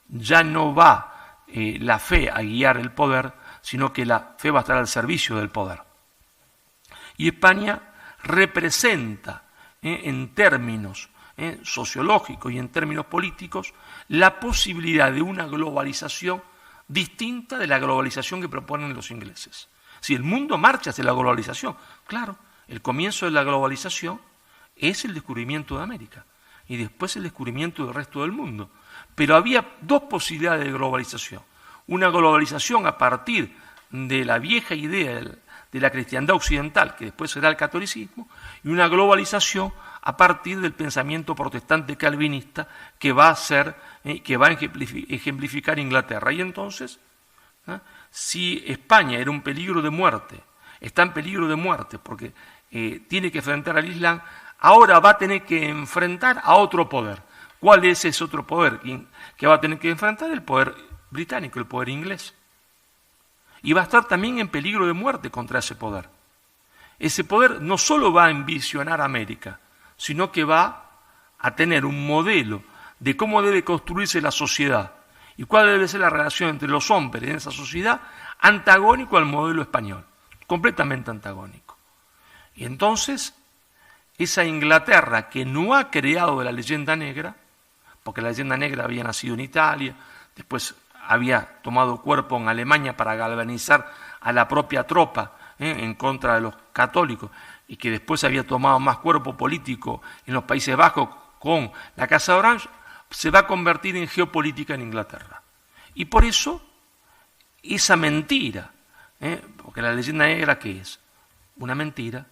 Ya no va la fe a guiar el poder, sino que la fe va a estar al servicio del poder. Y España representa, en términos sociológicos y en términos políticos, la posibilidad de una globalización distinta de la globalización que proponen los ingleses. Si el mundo marcha hacia la globalización, claro, el comienzo de la globalización es el descubrimiento de América y después el descubrimiento del resto del mundo. Pero había dos posibilidades de globalización. Una globalización a partir de la vieja idea de la cristiandad occidental, que después será el catolicismo, y una globalización a partir del pensamiento protestante calvinista que va a ejemplificar Inglaterra. Y entonces, si España era un peligro de muerte, está en peligro de muerte porque tiene que enfrentar al Islam, ahora va a tener que enfrentar a otro poder. ¿Cuál es ese otro poder que va a tener que enfrentar? El poder británico, el poder inglés. Y va a estar también en peligro de muerte contra ese poder. Ese poder no solo va a envisionar América, sino que va a tener un modelo de cómo debe construirse la sociedad y cuál debe ser la relación entre los hombres en esa sociedad, antagónico al modelo español, completamente antagónico. Y entonces, esa Inglaterra que no ha creado de la leyenda negra, porque la leyenda negra había nacido en Italia, después había tomado cuerpo en Alemania para galvanizar a la propia tropa en contra de los católicos, y que después había tomado más cuerpo político en los Países Bajos con la Casa Orange, se va a convertir en geopolítica en Inglaterra. Y por eso, esa mentira, porque la leyenda negra, ¿qué es? Una mentira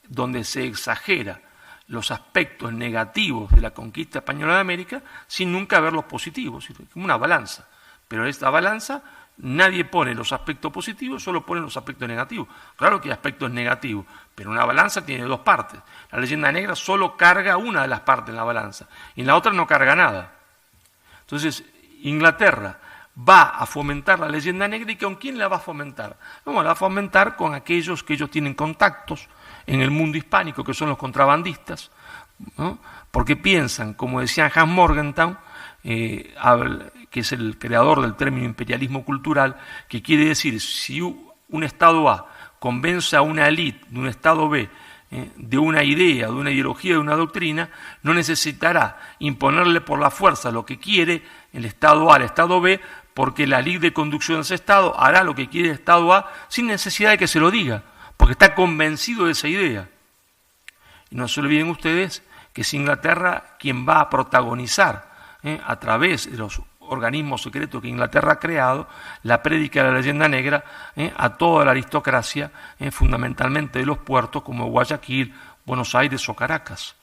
donde se exagera los aspectos negativos de la conquista española de América sin nunca ver los positivos, como una balanza. Pero esta balanza nadie pone los aspectos positivos, solo pone los aspectos negativos. Claro que hay aspectos negativos, pero una balanza tiene dos partes. La leyenda negra solo carga una de las partes en la balanza, y en la otra no carga nada. Entonces, Inglaterra va a fomentar la leyenda negra, ¿y con quién la va a fomentar? No, la va a fomentar con aquellos que ellos tienen contactos en el mundo hispánico, que son los contrabandistas, ¿no? Porque piensan, como decía Hans Morgenthau, que es el creador del término imperialismo cultural, que quiere decir, si un Estado A convence a una élite de un Estado B de una idea, de una ideología, de una doctrina, no necesitará imponerle por la fuerza lo que quiere el Estado A al Estado B, porque la ley de conducción de ese Estado hará lo que quiere el Estado A sin necesidad de que se lo diga, porque está convencido de esa idea. Y no se olviden ustedes que es Inglaterra quien va a protagonizar a través de los organismos secretos que Inglaterra ha creado, la prédica de la leyenda negra a toda la aristocracia, fundamentalmente de los puertos como Guayaquil, Buenos Aires o Caracas.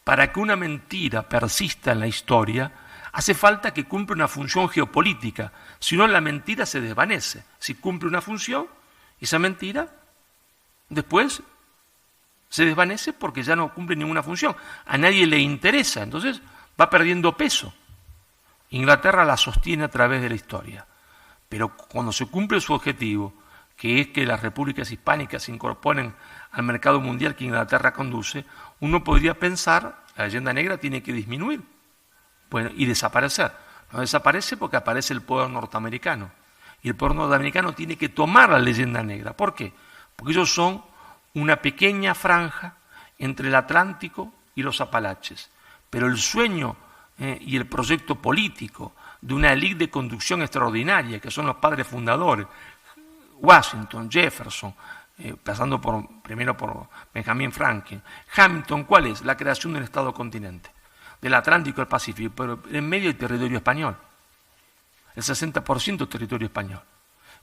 Para que una mentira persista en la historia, hace falta que cumpla una función geopolítica, si no la mentira se desvanece. Si cumple una función, esa mentira después se desvanece porque ya no cumple ninguna función. A nadie le interesa, entonces va perdiendo peso. Inglaterra la sostiene a través de la historia, pero cuando se cumple su objetivo, que es que las repúblicas hispánicas se incorporen al mercado mundial que Inglaterra conduce, uno podría pensar, la leyenda negra tiene que disminuir, bueno, y desaparecer. No desaparece porque aparece el poder norteamericano, y el poder norteamericano tiene que tomar la leyenda negra. ¿Por qué? Porque ellos son una pequeña franja entre el Atlántico y los Apalaches, pero el sueño y el proyecto político de una élite de conducción extraordinaria, que son los padres fundadores, Washington, Jefferson, pasando primero por Benjamin Franklin, Hamilton, ¿cuál es? La creación del Estado continente, del Atlántico al Pacífico, pero en medio del territorio español, el 60% territorio español.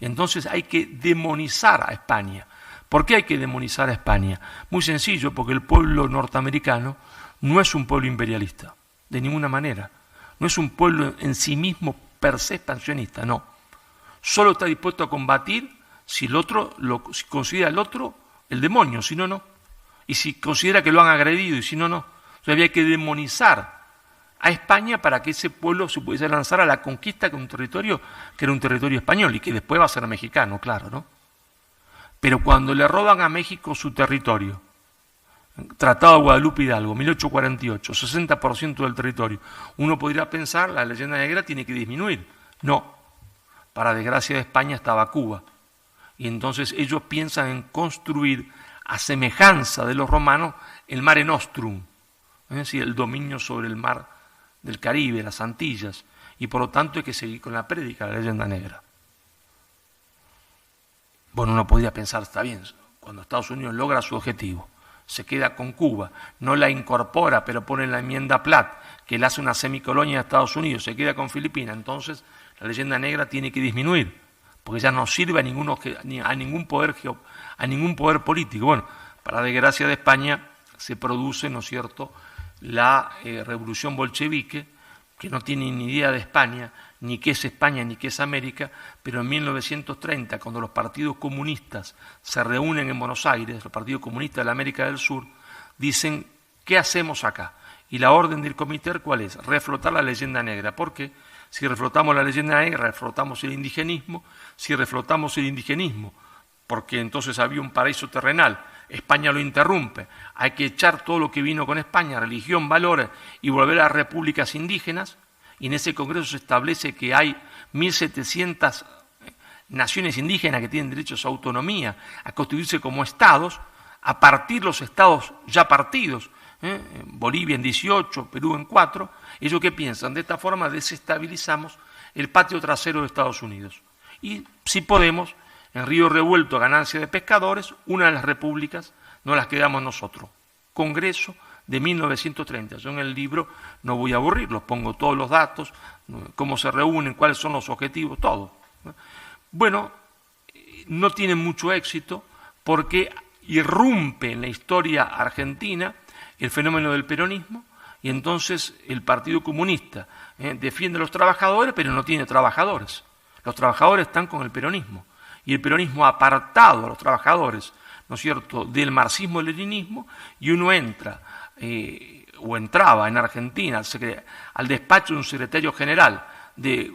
Entonces hay que demonizar a España. ¿Por qué hay que demonizar a España? Muy sencillo, porque el pueblo norteamericano no es un pueblo imperialista, de ninguna manera. No es un pueblo en sí mismo per se expansionista, no. Solo está dispuesto a combatir si el otro si considera el otro el demonio, si no, no. Y si considera que lo han agredido, y si no, no. Entonces había que demonizar a España para que ese pueblo se pudiese lanzar a la conquista de un territorio que era un territorio español y que después va a ser mexicano, claro, ¿no? Pero cuando le roban a México su territorio, Tratado de Guadalupe Hidalgo, 1848, 60% del territorio, uno podría pensar, la leyenda negra tiene que disminuir. No, para desgracia de España estaba Cuba. Y entonces ellos piensan en construir, a semejanza de los romanos, el Mare Nostrum, es decir, el dominio sobre el mar del Caribe, las Antillas, y por lo tanto hay que seguir con la prédica de la leyenda negra. Bueno, uno podría pensar, está bien, cuando Estados Unidos logra su objetivo, se queda con Cuba, no la incorpora, pero pone en la enmienda Platt, que le hace una semicolonia a Estados Unidos, se queda con Filipinas, entonces la leyenda negra tiene que disminuir, porque ya no sirve a ningún poder político. Bueno, para desgracia de España se produce, ¿no es cierto?, la revolución bolchevique, que no tiene ni idea de España, ni qué es España, ni qué es América, pero en 1930, cuando los partidos comunistas se reúnen en Buenos Aires, los partidos comunistas de la América del Sur, dicen, ¿qué hacemos acá? Y la orden del comité, ¿cuál es? Reflotar la leyenda negra. ¿Por qué? Si reflotamos la leyenda negra, reflotamos el indigenismo. Si reflotamos el indigenismo, porque entonces había un paraíso terrenal, España lo interrumpe, hay que echar todo lo que vino con España, religión, valores, y volver a repúblicas indígenas, y en ese congreso se establece que hay 1.700 naciones indígenas que tienen derecho a su autonomía, a constituirse como estados, a partir los estados ya partidos, Bolivia en 18, Perú en 4. ¿Ellos qué piensan? De esta forma desestabilizamos el patio trasero de Estados Unidos. Y si podemos, en Río Revuelto, ganancia de pescadores, una de las repúblicas no las quedamos nosotros. Congreso de 1930. Yo en el libro no voy a aburrirlos, pongo todos los datos, cómo se reúnen, cuáles son los objetivos, todo. Bueno, no tienen mucho éxito porque irrumpe en la historia argentina el fenómeno del peronismo y entonces el Partido Comunista defiende a los trabajadores, pero no tiene trabajadores. Los trabajadores están con el peronismo y el peronismo ha apartado a los trabajadores, ¿no es cierto?, del marxismo-leninismo, y uno entra o entraba en Argentina al despacho de un secretario general del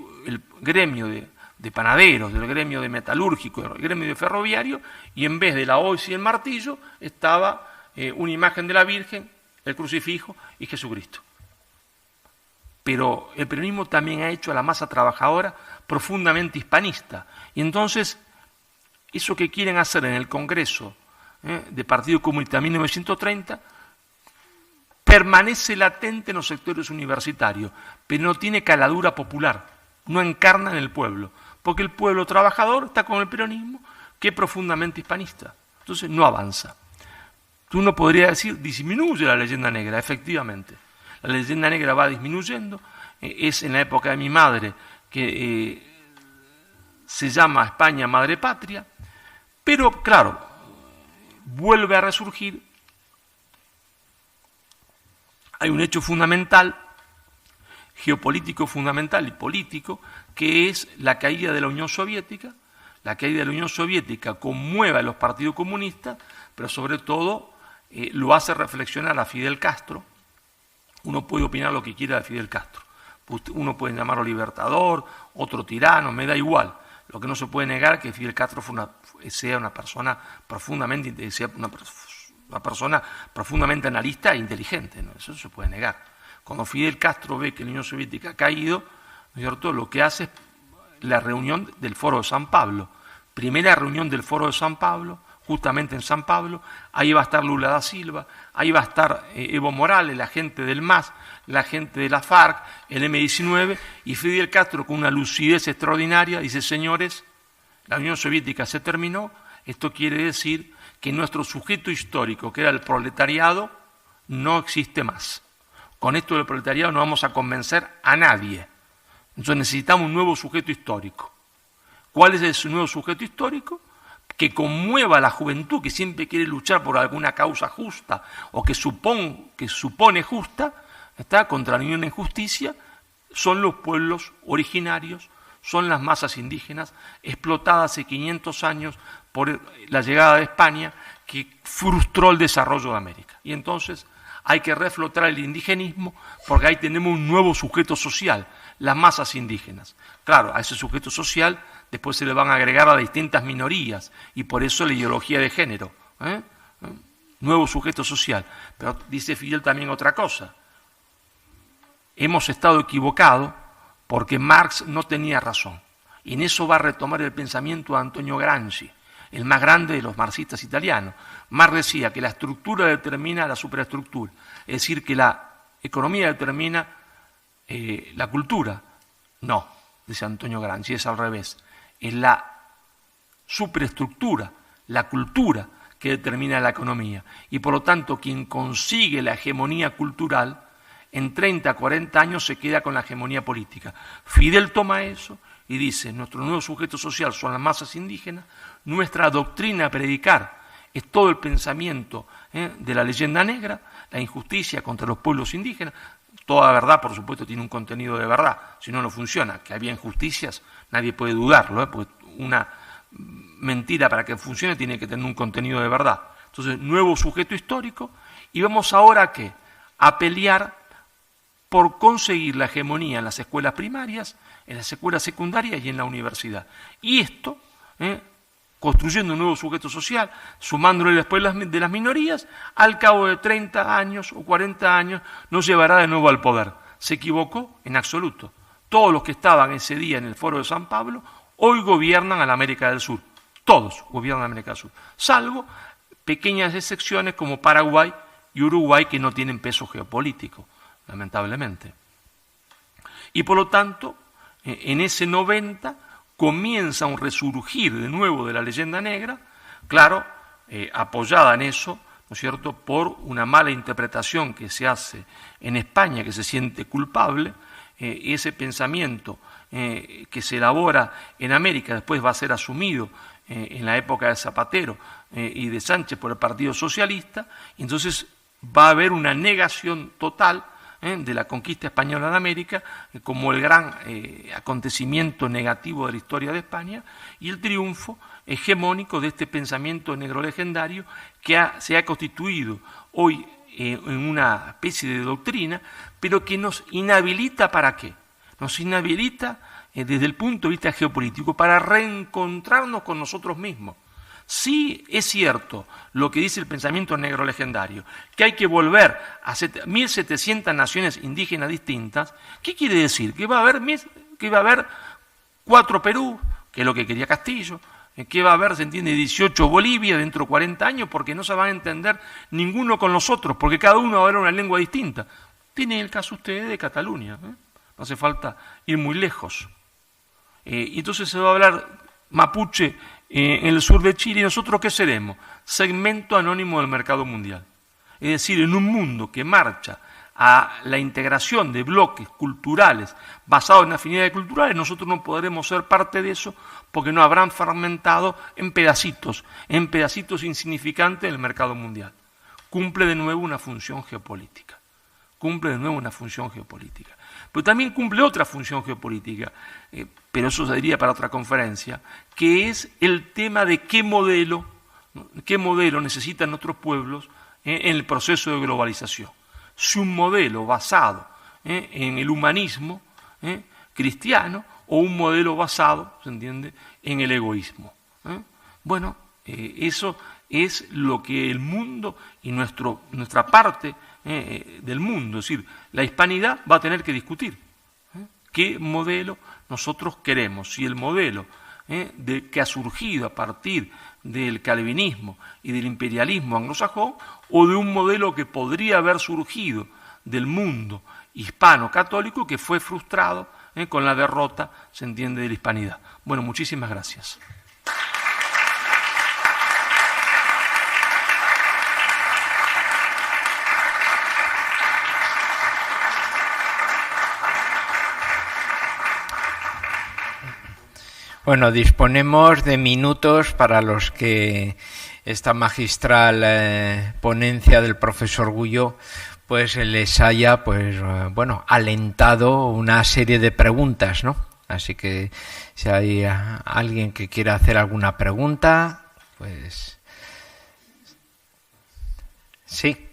gremio de panaderos, del gremio de metalúrgicos, del gremio de ferroviario, y en vez de la hoz y el martillo estaba una imagen de la Virgen, el crucifijo y Jesucristo. Pero el peronismo también ha hecho a la masa trabajadora profundamente hispanista. Y entonces, eso que quieren hacer en el Congreso de Partido Comunista 1930 permanece latente en los sectores universitarios, pero no tiene caladura popular, no encarna en el pueblo, porque el pueblo trabajador está con el peronismo, que es profundamente hispanista. Entonces no avanza. Uno podría decir, disminuye la leyenda negra, efectivamente. La leyenda negra va disminuyendo, es en la época de mi madre que se llama España Madre Patria, pero claro, vuelve a resurgir. Hay un hecho fundamental, geopolítico fundamental y político, que es la caída de la Unión Soviética. La caída de la Unión Soviética conmueve a los partidos comunistas, pero sobre todo lo hace reflexionar a Fidel Castro. Uno puede opinar lo que quiera de Fidel Castro. Uno puede llamarlo libertador, otro tirano, me da igual. Lo que no se puede negar es que Fidel Castro sea una persona profundamente analista e inteligente, ¿no? Eso se puede negar. Cuando Fidel Castro ve que la Unión Soviética ha caído, ¿no es cierto?, lo que hace es la reunión del Foro de San Pablo. Primera reunión del Foro de San Pablo, justamente en San Pablo. Ahí va a estar Lula da Silva, ahí va a estar Evo Morales, la gente del MAS, la gente de la FARC, el M-19, y Fidel Castro, con una lucidez extraordinaria, dice: señores, la Unión Soviética se terminó. Esto quiere decir que nuestro sujeto histórico, que era el proletariado, no existe más. Con esto del proletariado no vamos a convencer a nadie. Entonces necesitamos un nuevo sujeto histórico. ¿Cuál es ese nuevo sujeto histórico? Que conmueva a la juventud que siempre quiere luchar por alguna causa justa o que supone justa, está contra la injusticia. Son los pueblos originarios, son las masas indígenas explotadas hace 500 años por la llegada de España, que frustró el desarrollo de América. Y entonces hay que reflotar el indigenismo, porque ahí tenemos un nuevo sujeto social, las masas indígenas. Claro, a ese sujeto social después se le van a agregar a distintas minorías, y por eso la ideología de género, nuevo sujeto social. Pero dice Fidel también otra cosa: hemos estado equivocados porque Marx no tenía razón. Y en eso va a retomar el pensamiento de Antonio Gramsci, el más grande de los marxistas italianos. Marx decía que la estructura determina la superestructura, es decir, que la economía determina la cultura. No, dice Antonio Gramsci, es al revés. Es la superestructura, la cultura, que determina la economía. Y por lo tanto, quien consigue la hegemonía cultural, en 30, 40 años se queda con la hegemonía política. Fidel toma eso y dice: nuestro nuevo sujeto social son las masas indígenas, nuestra doctrina a predicar es todo el pensamiento de la leyenda negra, la injusticia contra los pueblos indígenas. Toda verdad, por supuesto, tiene un contenido de verdad, si no, no funciona. Que había injusticias, nadie puede dudarlo, porque una mentira, para que funcione, tiene que tener un contenido de verdad. Entonces, nuevo sujeto histórico, y vamos ahora ¿a qué? A pelear por conseguir la hegemonía en las escuelas primarias, en las escuelas secundarias y en la universidad. Y esto, construyendo un nuevo sujeto social, sumándole después de las minorías, al cabo de 30 años o 40 años nos llevará de nuevo al poder. Se equivocó en absoluto. Todos los que estaban ese día en el Foro de San Pablo hoy gobiernan a la América del Sur. Todos gobiernan a América del Sur, salvo pequeñas excepciones como Paraguay y Uruguay, que no tienen peso geopolítico, lamentablemente. Y por lo tanto, en ese 90 comienza un resurgir de nuevo de la leyenda negra, claro, apoyada en eso, ¿no es cierto?, por una mala interpretación que se hace en España, que se siente culpable. Ese pensamiento que se elabora en América después va a ser asumido en la época de Zapatero y de Sánchez por el Partido Socialista, y entonces va a haber una negación total de la conquista española de América como el gran acontecimiento negativo de la historia de España, y el triunfo hegemónico de este pensamiento negro legendario que se ha constituido hoy en una especie de doctrina, pero que nos inhabilita ¿para qué? Nos inhabilita desde el punto de vista geopolítico para reencontrarnos con nosotros mismos. Sí es cierto lo que dice el pensamiento negro legendario, que hay que volver a 1.700 naciones indígenas distintas. ¿Qué quiere decir? Que va a haber 4 Perú, que es lo que quería Castillo, que va a haber, se entiende, 18 Bolivia dentro de 40 años, porque no se van a entender ninguno con los otros, porque cada uno va a hablar una lengua distinta. Tienen el caso ustedes de Cataluña, no hace falta ir muy lejos. Y entonces se va a hablar mapuche en el sur de Chile, y nosotros ¿qué seremos? Segmento anónimo del mercado mundial. Es decir, en un mundo que marcha a la integración de bloques culturales basados en afinidades culturales, nosotros no podremos ser parte de eso porque nos habrán fragmentado en pedacitos insignificantes del mercado mundial. Cumple de nuevo una función geopolítica. Pero también cumple otra función geopolítica, pero eso se diría para otra conferencia, que es el tema de qué modelo necesitan nuestros pueblos en el proceso de globalización. Si un modelo basado en el humanismo cristiano o un modelo basado, ¿se entiende?, en el egoísmo. Bueno, eso es lo que el mundo y nuestra parte del mundo, es decir, la hispanidad va a tener que discutir qué modelo nosotros queremos, si el modelo que ha surgido a partir del calvinismo y del imperialismo anglosajón, o de un modelo que podría haber surgido del mundo hispano católico que fue frustrado con la derrota, se entiende, de la hispanidad. Bueno, muchísimas gracias. Bueno, disponemos de minutos para los que esta magistral ponencia del profesor Guyot pues les haya alentado una serie de preguntas, ¿no? Así que si hay alguien que quiera hacer alguna pregunta, pues sí.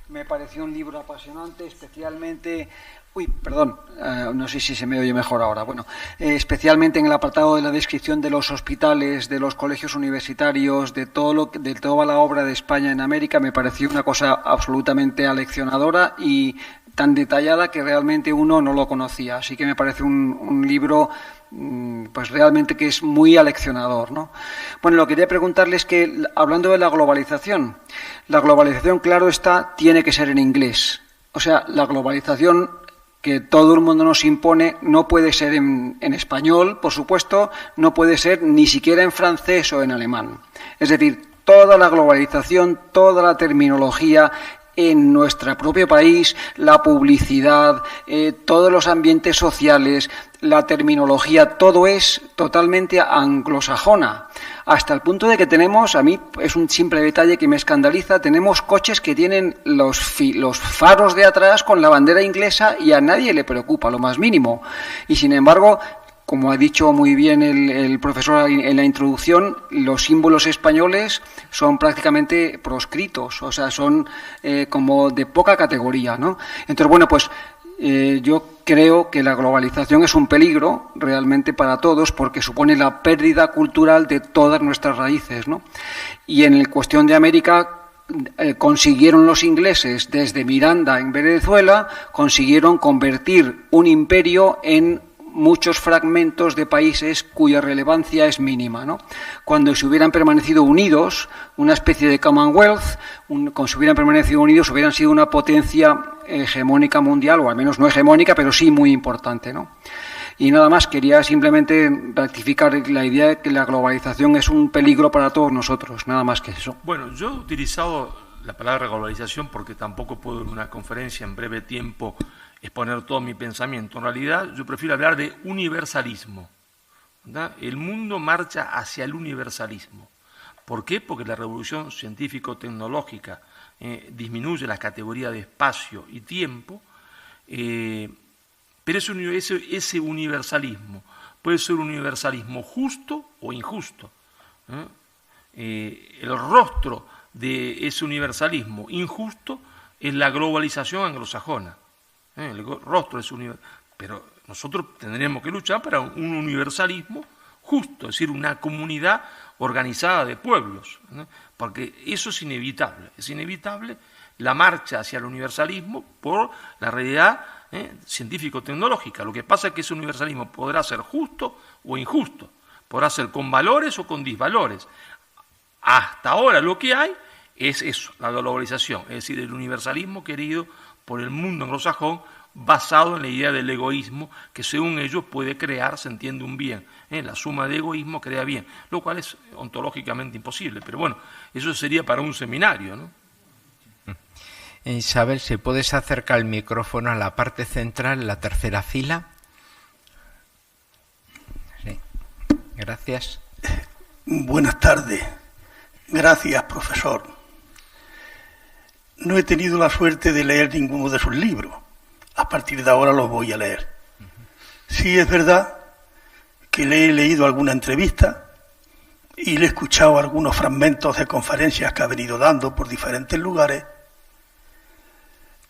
Me pareció un libro apasionante, especialmente... no sé si se me oye mejor ahora. Bueno, especialmente en el apartado de la descripción de los hospitales, de los colegios universitarios, de toda la obra de España en América, me pareció una cosa absolutamente aleccionadora y tan detallada que realmente uno no lo conocía. Así que me parece un libro pues realmente que es muy aleccionador, ¿no? Bueno, lo que quería preguntarles es que, hablando de la globalización, claro está, tiene que ser en inglés. O sea, la globalización que todo el mundo nos impone no puede ser en español, por supuesto, no puede ser ni siquiera en francés o en alemán. Es decir, toda la globalización, toda la terminología en nuestro propio país, la publicidad, todos los ambientes sociales, la terminología, todo es totalmente anglosajona. Hasta el punto de que tenemos, a mí es un simple detalle que me escandaliza, tenemos coches que tienen los faros de atrás con la bandera inglesa y a nadie le preocupa lo más mínimo. Y sin embargo, como ha dicho muy bien el profesor en la introducción, los símbolos españoles son prácticamente proscritos, o sea, son como de poca categoría, ¿no? Entonces, bueno, pues yo creo que la globalización es un peligro realmente para todos porque supone la pérdida cultural de todas nuestras raíces, ¿no? Y en la cuestión de América consiguieron los ingleses desde Miranda en Venezuela, consiguieron convertir un imperio en muchos fragmentos de países cuya relevancia es mínima, ¿no? Cuando si hubieran permanecido unidos, una especie de Commonwealth, como si hubieran permanecido unidos, hubieran sido una potencia hegemónica mundial, o al menos no hegemónica, pero sí muy importante, ¿no? Y nada más, quería simplemente rectificar la idea de que la globalización es un peligro para todos nosotros, nada más que eso. Bueno, yo he utilizado la palabra globalización porque tampoco puedo en una conferencia en breve tiempo exponer todo mi pensamiento. En realidad yo prefiero hablar de universalismo, ¿verdad? El mundo marcha hacia el universalismo. ¿Por qué? Porque la revolución científico-tecnológica disminuye las categorías de espacio y tiempo, pero ese universalismo puede ser un universalismo justo o injusto. El rostro de ese universalismo injusto es la globalización anglosajona. El rostro es pero nosotros tendremos que luchar para un universalismo justo, es decir, una comunidad organizada de pueblos, ¿no? Porque eso es inevitable la marcha hacia el universalismo por la realidad científico-tecnológica. Lo que pasa es que ese universalismo podrá ser justo o injusto, podrá ser con valores o con disvalores. Hasta ahora lo que hay es eso, la globalización, es decir, el universalismo querido por el mundo anglosajón, basado en la idea del egoísmo, que según ellos puede crear, se entiende, un bien. La suma de egoísmo crea bien, lo cual es ontológicamente imposible, pero bueno, eso sería para un seminario, ¿no? Isabel, si puedes acercar el micrófono a la parte central, en la tercera fila. Sí, gracias. Buenas tardes. Gracias, profesor. No he tenido la suerte de leer ninguno de sus libros. A partir de ahora los voy a leer. Sí, es verdad que le he leído alguna entrevista y le he escuchado algunos fragmentos de conferencias que ha venido dando por diferentes lugares,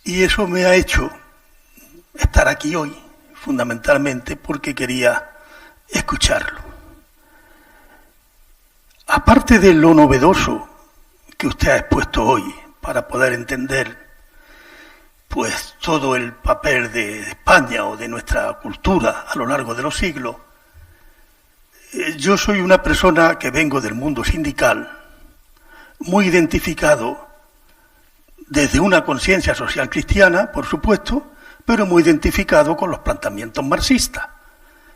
y eso me ha hecho estar aquí hoy, fundamentalmente porque quería escucharlo. Aparte de lo novedoso que usted ha expuesto hoy para poder entender pues todo el papel de España o de nuestra cultura a lo largo de los siglos, yo soy una persona que vengo del mundo sindical, muy identificado desde una conciencia social cristiana, por supuesto, pero muy identificado con los planteamientos marxistas.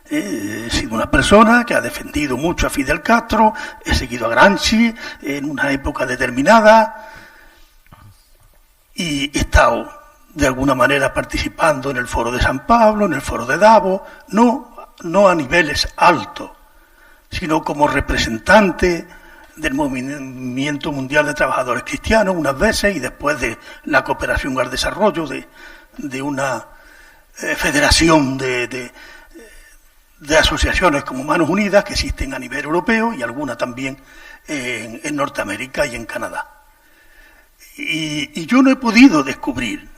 He sido una persona que ha defendido mucho a Fidel Castro, he seguido a Gramsci en una época determinada y he estado de alguna manera participando en el Foro de San Pablo, en el Foro de Davos, no a niveles altos, sino como representante del Movimiento Mundial de Trabajadores Cristianos unas veces, y después de la cooperación al desarrollo de una federación de asociaciones como Manos Unidas que existen a nivel europeo y alguna también en Norteamérica y en Canadá. Y yo no he podido descubrir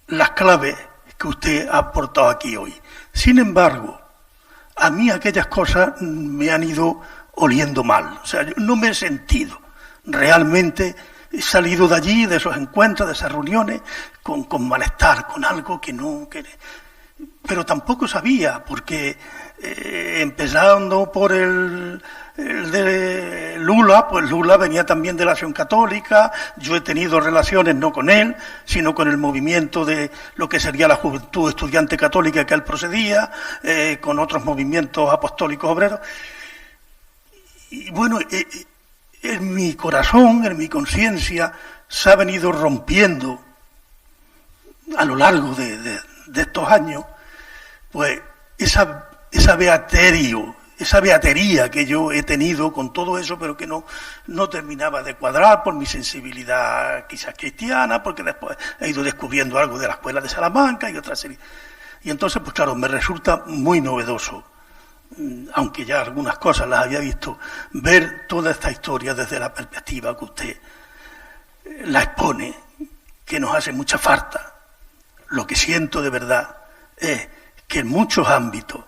las claves que usted ha aportado aquí hoy. Sin embargo, a mí aquellas cosas me han ido oliendo mal. O sea, yo no me he sentido realmente, he salido de allí, de esos encuentros, de esas reuniones, con malestar, con algo que no... Pero tampoco sabía, porque empezando por el de Lula, pues Lula venía también de la Acción Católica. Yo he tenido relaciones no con él, sino con el movimiento de lo que sería la Juventud Estudiante Católica que él procedía, con otros movimientos apostólicos obreros. Y bueno, en mi corazón, en mi conciencia, se ha venido rompiendo a lo largo de estos años, pues esa beatería que yo he tenido con todo eso, pero que no terminaba de cuadrar por mi sensibilidad quizás cristiana, porque después he ido descubriendo algo de la Escuela de Salamanca y otra serie. Y entonces, pues claro, me resulta muy novedoso, aunque ya algunas cosas las había visto, ver toda esta historia desde la perspectiva que usted la expone, que nos hace mucha falta. Lo que siento de verdad es que en muchos ámbitos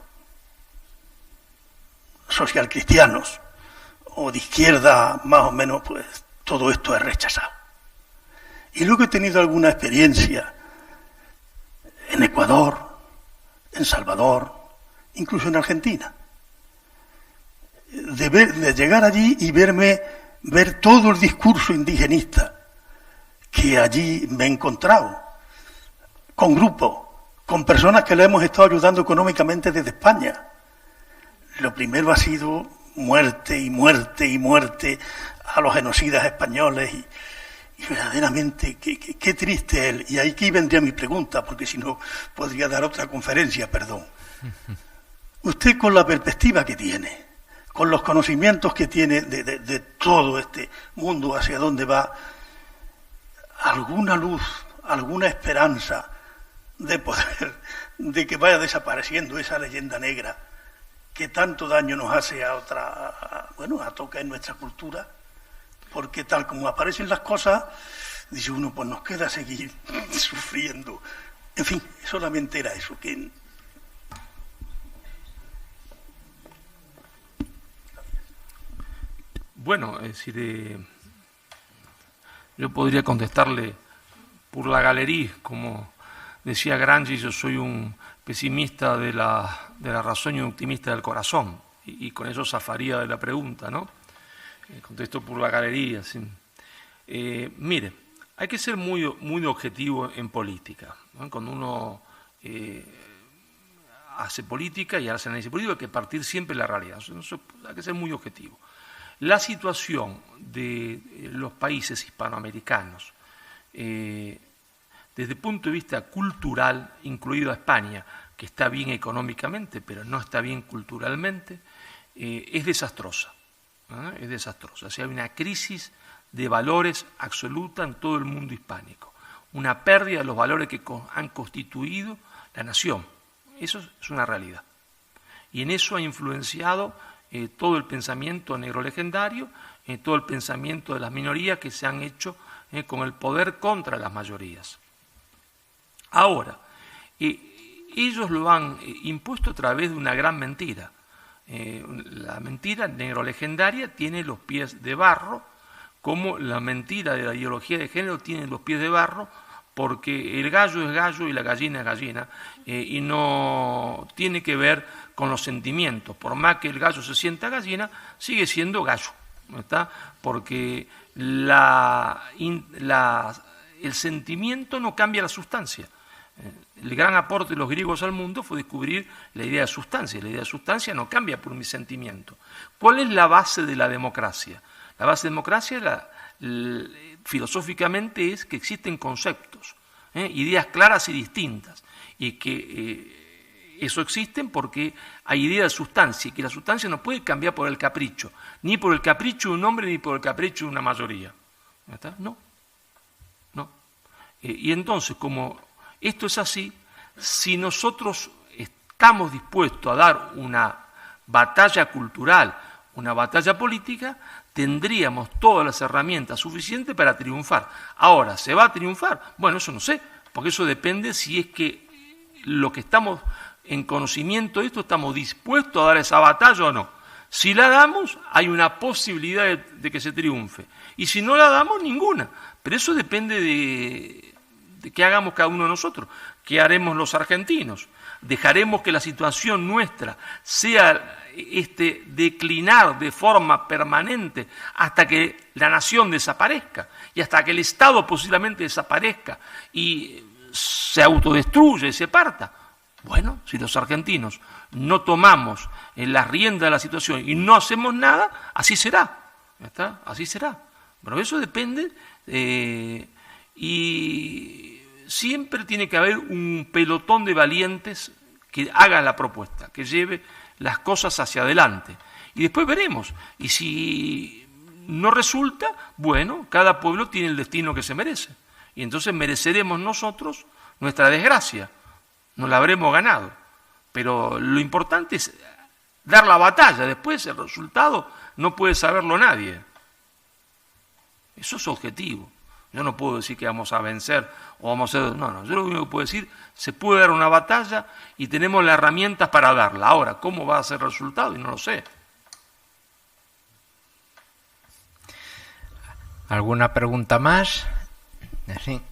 social cristianos o de izquierda más o menos, pues todo esto es rechazado. Y luego he tenido alguna experiencia en Ecuador, en Salvador, incluso en Argentina. De llegar allí y ver todo el discurso indigenista que allí me he encontrado, con grupos, con personas que le hemos estado ayudando económicamente desde España. Lo primero ha sido muerte y muerte y muerte a los genocidas españoles y verdaderamente qué triste él. Y aquí vendría mi pregunta, porque si no podría dar otra conferencia, perdón. Usted, con la perspectiva que tiene, con los conocimientos que tiene de todo este mundo, hacia dónde va, alguna luz, alguna esperanza de que vaya desapareciendo esa leyenda negra que tanto daño nos hace a tocar en nuestra cultura, porque tal como aparecen las cosas, dice uno, pues nos queda seguir sufriendo. En fin, solamente era eso. Bueno, es decir, yo podría contestarle por la galería, como decía Gramsci, yo soy un pesimista de la razón y un optimista del corazón, y con eso zafaría de la pregunta, ¿no? Contesto por la galería. ¿Sí? Mire, hay que ser muy objetivo en política, ¿no? Cuando uno hace política y hace análisis político, hay que partir siempre de la realidad. Hay que ser muy objetivo. La situación de los países hispanoamericanos, desde el punto de vista cultural, incluido a España, que está bien económicamente, pero no está bien culturalmente, es desastrosa. Es desastrosa. O sea, hay una crisis de valores absoluta en todo el mundo hispánico, una pérdida de los valores que han constituido la nación. Eso es una realidad. Y en eso ha influenciado todo el pensamiento negro legendario, todo el pensamiento de las minorías que se han hecho con el poder contra las mayorías. Ahora, ellos lo han impuesto a través de una gran mentira. La mentira negro legendaria tiene los pies de barro, como la mentira de la ideología de género tiene los pies de barro, porque el gallo es gallo y la gallina es gallina, y no tiene que ver con los sentimientos. Por más que el gallo se sienta gallina, sigue siendo gallo, ¿no está? Porque el sentimiento no cambia la sustancia. El gran aporte de los griegos al mundo fue descubrir la idea de sustancia. La idea de sustancia no cambia por mi sentimiento. ¿Cuál es la base de la democracia? La base de la democracia, filosóficamente, es que existen conceptos, ideas claras y distintas, y que eso existen porque hay idea de sustancia, y que la sustancia no puede cambiar por el capricho, ni por el capricho de un hombre, ni por el capricho de una mayoría. No. Y entonces, como esto es así, si nosotros estamos dispuestos a dar una batalla cultural, una batalla política, tendríamos todas las herramientas suficientes para triunfar. Ahora, ¿se va a triunfar? Bueno, eso no sé, porque eso depende si es que lo que estamos en conocimiento de esto estamos dispuestos a dar esa batalla o no. Si la damos, hay una posibilidad de que se triunfe. Y si no la damos, ninguna. Pero eso depende de qué hagamos cada uno de nosotros. ¿Qué haremos los argentinos? ¿Dejaremos que la situación nuestra sea declinar de forma permanente hasta que la nación desaparezca y hasta que el Estado posiblemente desaparezca y se autodestruya y se parta? Bueno, si los argentinos no tomamos las riendas de la situación y no hacemos nada, así será. ¿Está? Así será. Pero eso depende y siempre tiene que haber un pelotón de valientes que haga la propuesta, que lleve las cosas hacia adelante. Y después veremos. Y si no resulta, bueno, cada pueblo tiene el destino que se merece. Y entonces mereceremos nosotros nuestra desgracia. Nos la habremos ganado. Pero lo importante es dar la batalla. Después el resultado no puede saberlo nadie. Eso es objetivo. Yo no puedo decir que vamos a vencer o vamos a hacer... No, yo lo único que puedo decir, se puede dar una batalla y tenemos las herramientas para darla. Ahora, ¿cómo va a ser el resultado? Y no lo sé. ¿Alguna pregunta más? Sí.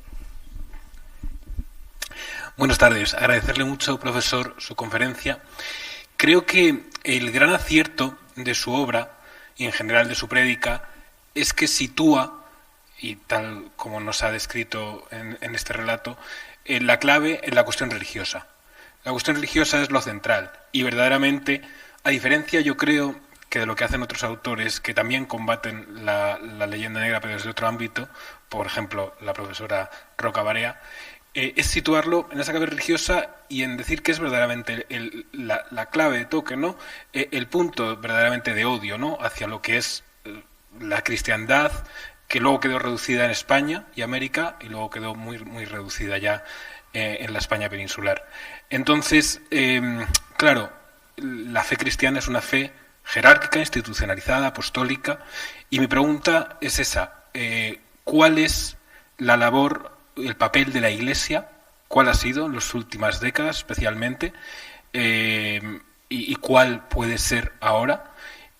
Buenas tardes. Agradecerle mucho, profesor, su conferencia. creo que el gran acierto de su obra y en general de su prédica es que sitúa, y tal como nos ha descrito en este relato, la clave en la cuestión religiosa. La cuestión religiosa es lo central y verdaderamente, a diferencia yo creo que de lo que hacen otros autores que también combaten la leyenda negra pero desde otro ámbito, por ejemplo la profesora Roca Barea, es situarlo en esa clave religiosa y en decir que es verdaderamente la clave de toque, ¿no? El punto verdaderamente de odio, ¿no? Hacia lo que es la cristiandad, que luego quedó reducida en España y América y luego quedó muy, muy reducida ya en la España peninsular. Entonces, claro, la fe cristiana es una fe jerárquica, institucionalizada, apostólica, y mi pregunta es esa: ¿cuál es la labor, el papel de la Iglesia? ¿Cuál ha sido en las últimas décadas especialmente? ¿Y cuál puede ser ahora?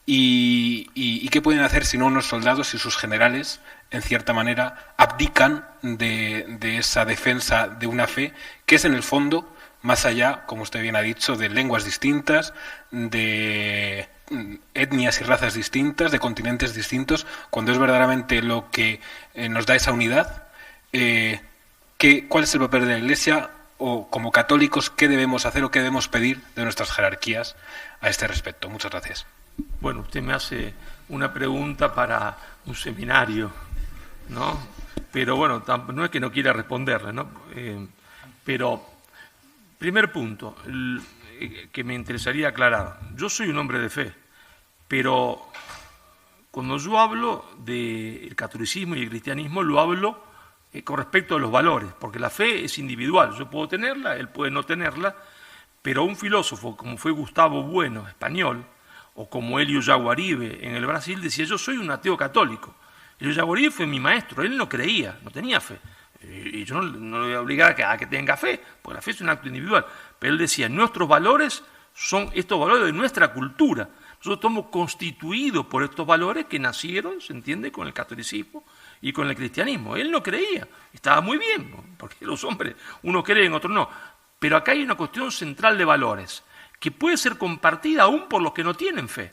¿Y qué pueden hacer si no unos soldados y sus generales, en cierta manera, abdican de esa defensa de una fe que es en el fondo, más allá, como usted bien ha dicho, de lenguas distintas, de etnias y razas distintas, de continentes distintos, cuando es verdaderamente lo que nos da esa unidad? ¿Cuál es el papel de la Iglesia, o como católicos qué debemos hacer o qué debemos pedir de nuestras jerarquías a este respecto? Muchas gracias. Bueno, usted me hace una pregunta para un seminario, ¿no? Pero bueno, no es que no quiera responderle, ¿no? Pero, primer punto, que me interesaría aclarar. Yo soy un hombre de fe, pero cuando yo hablo del catolicismo y el cristianismo, lo hablo con respecto a los valores, porque la fe es individual. Yo puedo tenerla, él puede no tenerla, pero un filósofo como fue Gustavo Bueno, español, o como Elio Jaguaribe en el Brasil, decía: yo soy un ateo católico. Elio Jaguaribe fue mi maestro, él no creía, no tenía fe. Y yo no le voy a obligar a que tenga fe, porque la fe es un acto individual. Pero él decía: nuestros valores son estos valores de nuestra cultura. Nosotros estamos constituidos por estos valores que nacieron, se entiende, con el catolicismo y con el cristianismo. Él no creía, estaba muy bien, porque los hombres, unos creen, otros no. Pero acá hay una cuestión central de valores, que puede ser compartida aún por los que no tienen fe.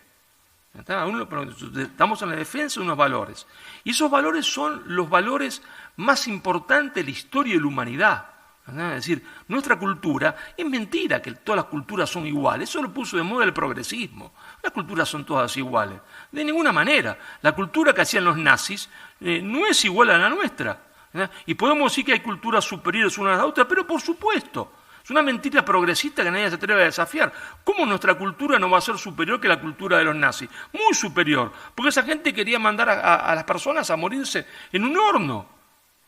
Estamos en la defensa de unos valores. Y esos valores son los valores más importantes de la historia de la humanidad. Es decir, nuestra cultura, es mentira que todas las culturas son iguales. Eso lo puso de moda el progresismo. Las culturas son todas iguales. De ninguna manera. La cultura que hacían los nazis no es igual a la nuestra. Y podemos decir que hay culturas superiores unas a las otras, pero por supuesto. Es una mentira progresista que nadie se atreve a desafiar. ¿Cómo nuestra cultura no va a ser superior que la cultura de los nazis? Muy superior, porque esa gente quería mandar a las personas a morirse en un horno.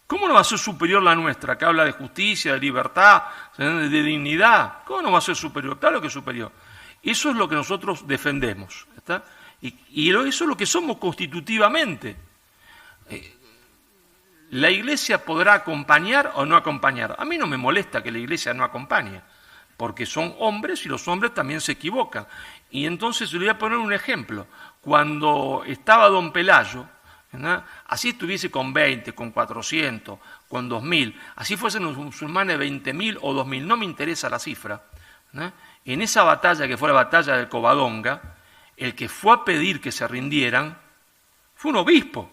¿Cómo no va a ser superior la nuestra, que habla de justicia, de libertad, de dignidad? ¿Cómo no va a ser superior? Claro que es superior. Eso es lo que nosotros defendemos, ¿está? Y eso es lo que somos constitutivamente. ¿La Iglesia podrá acompañar o no acompañar? A mí no me molesta que la Iglesia no acompañe, porque son hombres y los hombres también se equivocan. Y entonces le voy a poner un ejemplo. Cuando estaba don Pelayo, ¿verdad?, así estuviese con 20, con 400, con 2000, así fuesen los musulmanes 20.000 o 2000, no me interesa la cifra, ¿verdad? En esa batalla que fue la batalla de Covadonga, el que fue a pedir que se rindieran fue un obispo.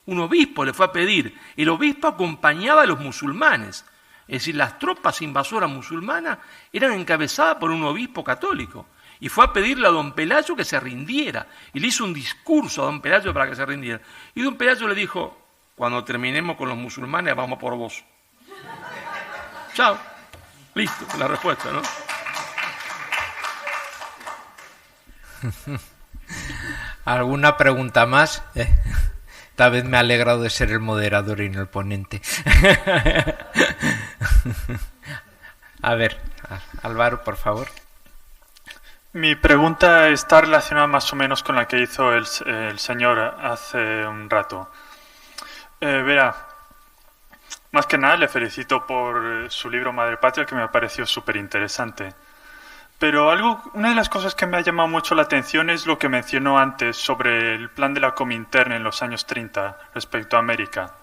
Un obispo le fue a pedir. El obispo acompañaba a los musulmanes. Es decir, las tropas invasoras musulmanas eran encabezadas por un obispo católico. Y fue a pedirle a don Pelayo que se rindiera. Y le hizo un discurso a don Pelayo para que se rindiera. Y don Pelayo le dijo: cuando terminemos con los musulmanes, vamos por vos. Chao. Listo, la respuesta, ¿no? ¿Alguna pregunta más? Esta vez me ha alegrado de ser el moderador y no el ponente. A ver, Álvaro, por favor. Mi pregunta está relacionada más o menos con la que hizo el señor hace un rato. Verá, más que nada le felicito por su libro Madre Patria, que me ha parecido súper interesante. Pero una de las cosas que me ha llamado mucho la atención es lo que mencionó antes sobre el plan de la Comintern en los años 30 respecto a América.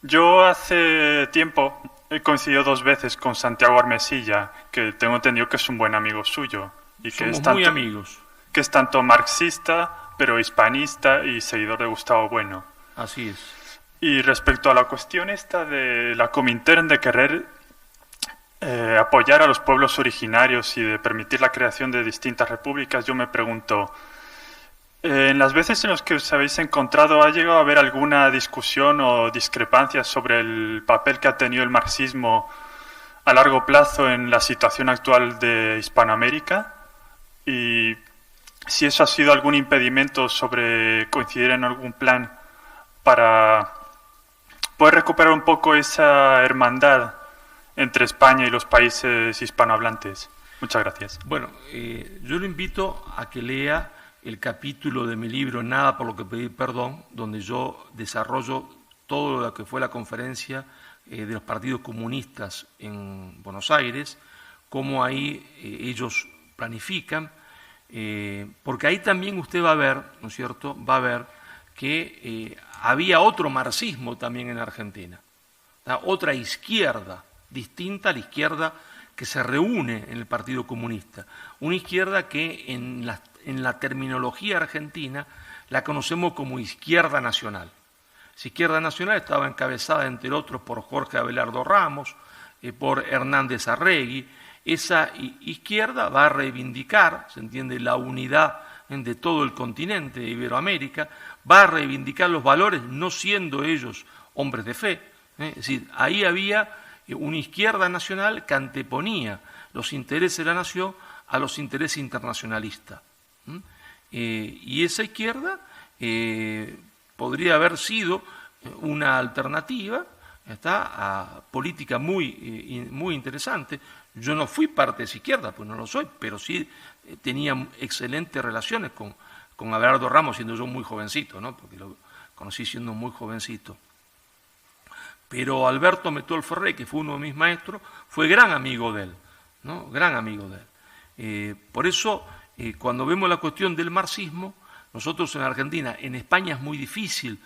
Yo hace tiempo he coincidido 2 veces con Santiago Armesilla, que tengo entendido que es un buen amigo suyo. Y somos muy amigos. Que es tanto marxista, pero hispanista y seguidor de Gustavo Bueno. Así es. Y respecto a la cuestión esta de la Comintern de querer apoyar a los pueblos originarios y de permitir la creación de distintas repúblicas, yo me pregunto, en las veces en las que os habéis encontrado, ¿ha llegado a haber alguna discusión o discrepancia sobre el papel que ha tenido el marxismo a largo plazo en la situación actual de Hispanoamérica? Y si eso ha sido algún impedimento sobre coincidir en algún plan para poder recuperar un poco esa hermandad entre España y los países hispanohablantes. Muchas gracias. Bueno, yo lo invito a que lea el capítulo de mi libro Nada por lo que pedí perdón, donde yo desarrollo todo lo que fue la conferencia de los partidos comunistas en Buenos Aires, cómo ahí ellos planifican, porque ahí también usted va a ver, ¿no es cierto?, va a ver que había otro marxismo también en Argentina, otra izquierda, distinta a la izquierda que se reúne en el Partido Comunista, una izquierda que en la terminología argentina la conocemos como izquierda nacional. Esa izquierda nacional estaba encabezada, entre otros, por Jorge Abelardo Ramos, por Hernández Arregui. Esa izquierda va a reivindicar, se entiende, la unidad de todo el continente de Iberoamérica, va a reivindicar los valores, no siendo ellos hombres de fe. Es decir, ahí había una izquierda nacional que anteponía los intereses de la nación a los intereses internacionalistas. Y esa izquierda podría haber sido una alternativa a política muy interesante. Yo no fui parte de esa izquierda, pues no lo soy, pero sí tenía excelentes relaciones con Abelardo Ramos, siendo yo muy jovencito, ¿no? Porque lo conocí siendo muy jovencito. Pero Alberto Metol Ferré, que fue uno de mis maestros, fue gran amigo de él, ¿no? Gran amigo de él. Por eso, cuando vemos la cuestión del marxismo, nosotros en Argentina, en España es muy difícil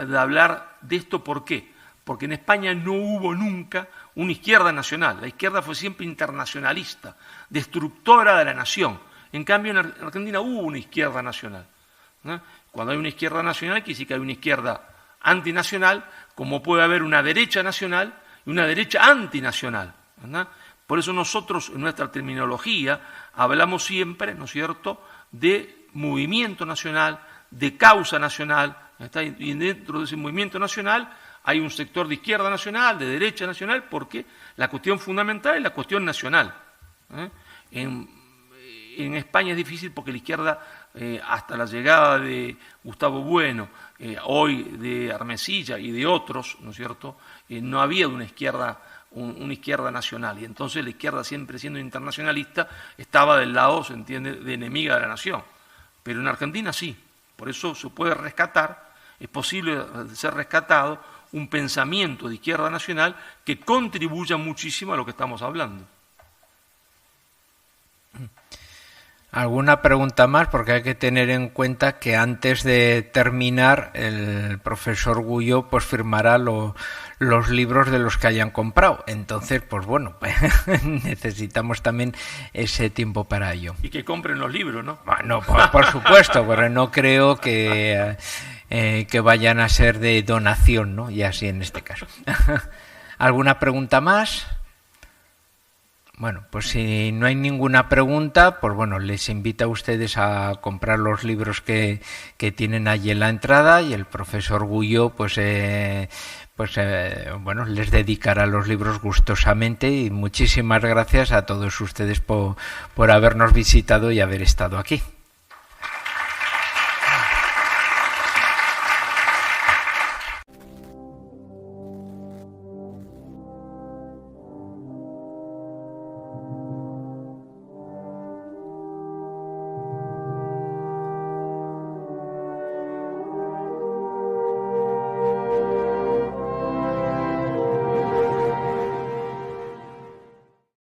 de hablar de esto. ¿Por qué? Porque en España no hubo nunca una izquierda nacional. La izquierda fue siempre internacionalista, destructora de la nación. En cambio, en Argentina hubo una izquierda nacional, ¿no? Cuando hay una izquierda nacional, quiere decir que hay una izquierda antinacional, como puede haber una derecha nacional y una derecha antinacional, ¿verdad? Por eso nosotros, en nuestra terminología, hablamos siempre, ¿no es cierto?, de movimiento nacional, de causa nacional, ¿está? Y dentro de ese movimiento nacional hay un sector de izquierda nacional, de derecha nacional, porque la cuestión fundamental es la cuestión nacional. En España es difícil porque la izquierda, hasta la llegada de Gustavo Bueno, hoy de Armesilla y de otros, ¿no es cierto?, no había una izquierda nacional, y entonces la izquierda, siempre siendo internacionalista, estaba del lado, se entiende, de enemiga de la nación. Pero en Argentina sí, por eso se puede rescatar, es posible ser rescatado un pensamiento de izquierda nacional que contribuya muchísimo a lo que estamos hablando. ¿Alguna pregunta más? Porque hay que tener en cuenta que antes de terminar el profesor Guyot pues firmará los libros de los que hayan comprado. Entonces, pues bueno, necesitamos también ese tiempo para ello. Y que compren los libros, ¿no? Bueno, por supuesto, pero no creo que vayan a ser de donación, ¿no? Y así en este caso. ¿Alguna pregunta más? Bueno, pues si no hay ninguna pregunta, pues bueno, les invito a ustedes a comprar los libros que tienen allí en la entrada, y el profesor Guyot bueno, les dedicará los libros gustosamente. Y muchísimas gracias a todos ustedes por habernos visitado y haber estado aquí.